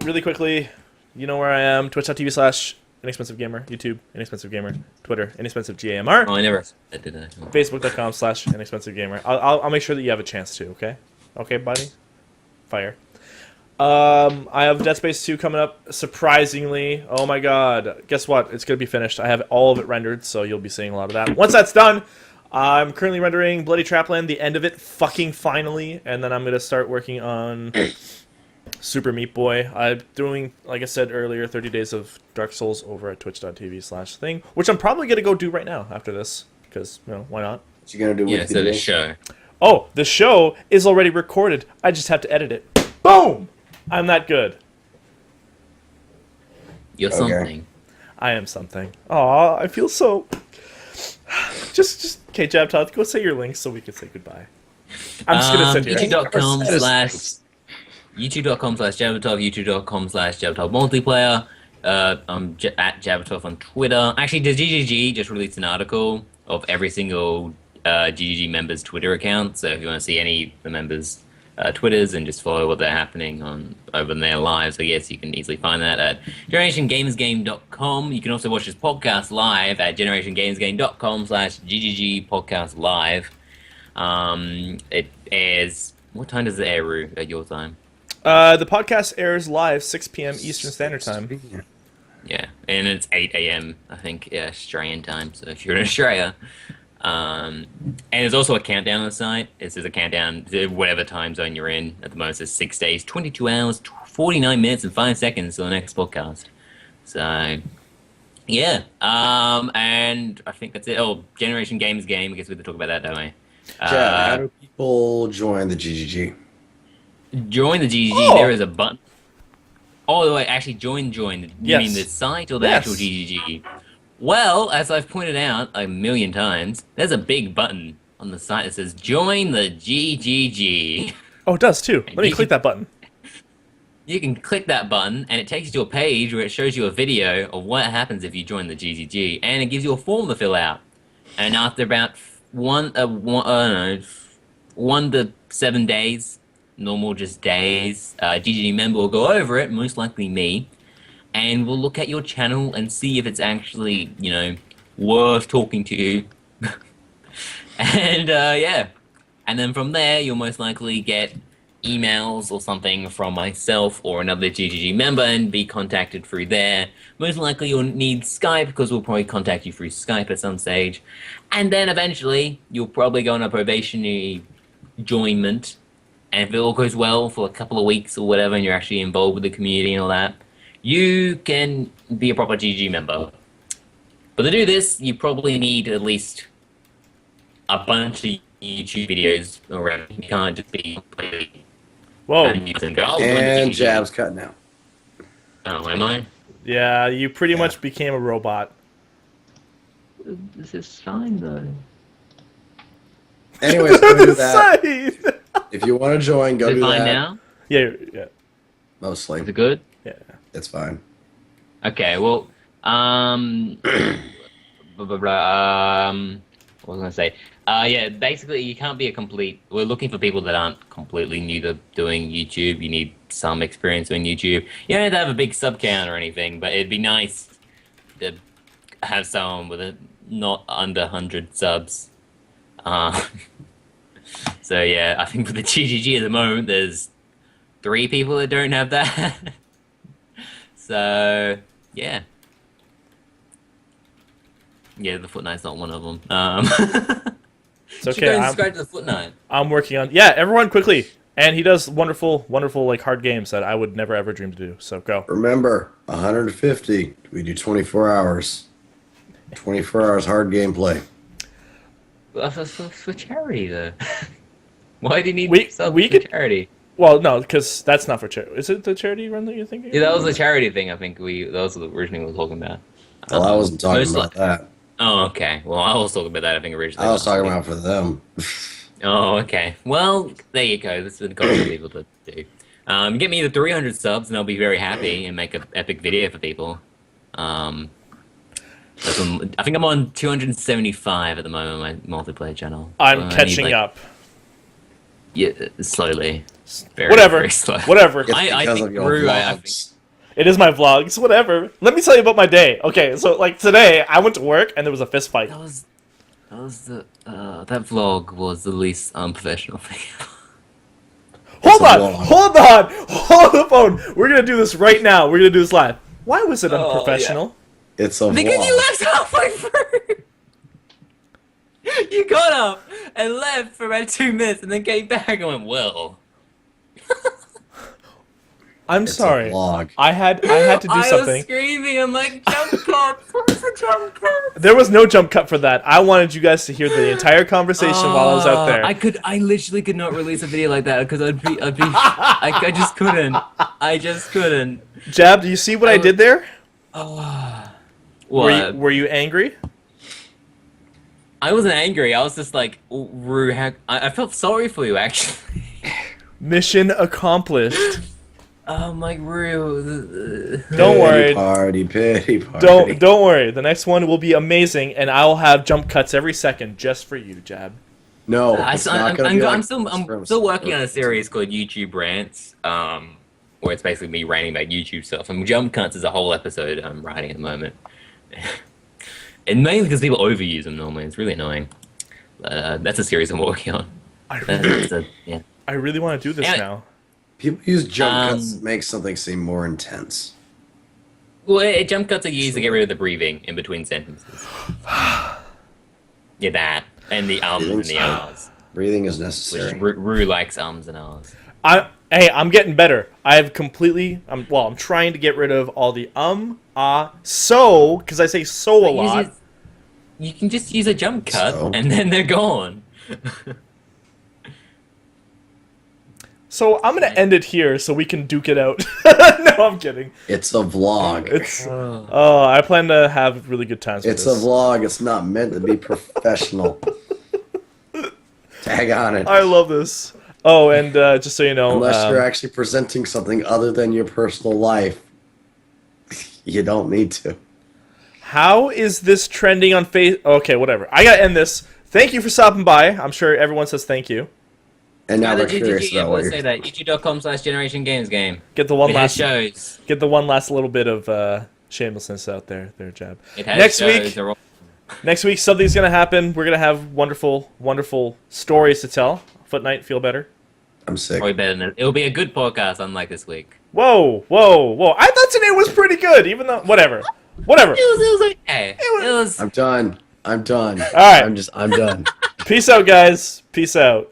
Really quickly, you know where I am. Twitch.tv/inexpensivegamer. YouTube, inexpensive gamer. Twitter, inexpensive GAMR. Oh, I never did that. Facebook.com/inexpensivegamer. I'll make sure that you have a chance to. Okay. Okay, buddy. Fire. I have Dead Space 2 coming up, surprisingly. Oh my god. Guess what? It's going to be finished. I have all of it rendered, so you'll be seeing a lot of that. Once that's done, I'm currently rendering Bloody Trapland, the end of it, fucking finally, and then I'm going to start working on Super Meat Boy. I'm doing, like I said earlier, 30 days of Dark Souls over at twitch.tv/thing, which I'm probably going to go do right now after this, because, you know, why not? What you gonna do Yeah, with so the the show. Oh, the show is already recorded. I just have to edit it. Boom! I'm that good. You're Okay. something. I am something. Aw, I feel so... Just, okay, Jabbtoth, go say your links so we can say goodbye. I'm just gonna sit here. YouTube.com/Jabbtoth, YouTube.com/Jabbtoth multiplayer. I'm at Jabbtoth on Twitter. Actually, the GGG just released an article of every single GGG member's Twitter account. So if you want to see any of the members' Twitters and just follow what they're happening on over in their lives, I guess you can easily find that at GenerationGamesGame.com. You can also watch this podcast live at GenerationGamesGame.com/GGG podcast live. It airs. What time does it air, Rue, at your time? The podcast airs live 6 p.m. Eastern Standard Time. Yeah, and it's 8 a.m. I think, yeah, Australian time. So if you're in Australia, and there's also a countdown on the site. It says a countdown to whatever time zone you're in. At the moment, it says 6 days, 22 hours, 49 minutes, and 5 seconds to the next podcast. So, yeah, and I think that's it. Oh, Generation Games Game. I guess we have to talk about that, don't we? How do people join the GGG? Join the GGG. Oh. There is a button. Oh, wait, actually, join. You Yes. mean the site or the Yes. actual GGG? Well, as I've pointed out a million times, there's a big button on the site that says "Join the GGG." Oh, it does too. Let me You click that button. You can click that button, and it takes you to a page where it shows you a video of what happens if you join the GGG, and it gives you a form to fill out. And after about 1 to 7 days, normal just days, GGG member will go over it, most likely me, and we'll look at your channel and see if it's actually, you know, worth talking to you. And yeah, and then from there you'll most likely get emails or something from myself or another GGG member and be contacted through there. Most likely you'll need Skype because we'll probably contact you through Skype at some stage. And then eventually you'll probably go on a probationary joinment. And if it all goes well for a couple of weeks or whatever and you're actually involved with the community and all that, you can be a proper GGG member. But to do this, you probably need at least a bunch of YouTube videos around. You can't just be completely... Whoa. And Jab's cutting out. Oh, am I? Yeah, you pretty Yeah. much became a robot. This is fine, though. Anyways, go do that. Side. If you want to join, go Is it do fine that. now? Yeah, yeah, Mostly, Is it good? yeah. it's fine. Okay, well, what was I gonna say? Yeah, basically, you can't be a complete. We're looking for people that aren't completely new to doing YouTube. You need some experience doing YouTube. You don't have to have a big sub count or anything, but it'd be nice to have someone with a not under 100 subs. So yeah, I think for the GGG at the moment, there's 3 people that don't have that. So yeah. Yeah, the Foot Knight's not one of them. It's You should okay. go and subscribe to the Foot Knight. I'm working on. Yeah, everyone quickly. And he does wonderful, wonderful like hard games that I would never ever dream to do. So go. Remember, 150. We do 24 hours. 24 hours hard gameplay. Well, for charity, though. Why do you need We subs for could- charity? Well, no, because that's not for charity. Is it the charity run that you're thinking? Yeah, that was a charity thing. I think that was originally what we were talking about. Well, I wasn't talking most about that. Oh, okay. Well, I was talking about that. I think originally. I was talking about for them. Oh, okay. Well, there you go. This is the goal for people to do. Get me the 300 subs, and I'll be very happy and make an epic video for people. I think I'm on 275 at the moment on my multiplayer channel. I'm So I need, catching like- up. Yeah, slowly. Very, Whatever. very slow. Whatever. It's I because think of your Rue, I think- vlogs. It is my vlogs. Whatever. Let me tell you about my day. Okay, so like today, I went to work and there was a fist fight. That was that vlog was the least unprofessional thing. Hold It's a on, vlog. hold on, hold the phone. We're gonna do this right now. We're gonna do this live. Why was it Oh, unprofessional? It's a Because vlog. you left halfway through. You got up and left for about 2 minutes, and then came back and went, well. I'm It's sorry. a vlog. I had to do I was something. screaming. I'm like, jump cut. Where's the jump cut? There was no jump cut for that. I wanted you guys to hear the entire conversation while I was out there. I literally could not release a video like that because I just couldn't. Jab, do you see what I did there? What? Were you angry? I wasn't angry. I was just like, Rue, I felt sorry for you, actually. Mission accomplished. I'm like, Rue. Don't worry. Pity party. Don't worry. The next one will be amazing, and I'll have jump cuts every second just for you, Jab. No, I'm it's not gonna be like still working on a series called YouTube Rants, where it's basically me ranting about YouTube stuff. And Jump Cuts is a whole episode I'm writing at the moment. And mainly because people overuse them normally. It's really annoying. That's a series I'm working on. Yeah. I really want to do this Yeah. now. People use jump cuts to make something seem more intense. Well, jump cuts are used to get rid of the breathing in between sentences. Yeah, that. And the ums and the ahs. Breathing is Which necessary. Rue likes ums and ahs. I'm getting better. I'm trying to get rid of all the so, because I say so a lot. You can just use a jump cut, So? and then they're gone. So I'm gonna end it here so we can duke it out. No, I'm kidding. It's a vlog. It's I plan to have really good times with It's a this. vlog. It's not meant to be professional. Tag on it. I love this. Oh, and just so you know, Unless you're actually presenting something other than your personal life, you don't need to. how is this trending on Face? Okay, whatever. I gotta end this. Thank you for stopping by. I'm sure everyone says thank you. And now Now we're the curious GGG, about what let's say you're... that. YouTube.com/Generation Games game. Get the one It has last shows. get the one last little bit of shamelessness out there, Jab. It has Next shows. week, They're all- next week something's gonna happen. We're gonna have wonderful, wonderful stories to tell. Foot Knight, feel better. I'm sick. probably better than it'll be a good podcast, unlike this week. Whoa. I thought today was pretty good, even though whatever. It was okay. It was. I'm done. All right. I'm done. Peace out, guys. Peace out.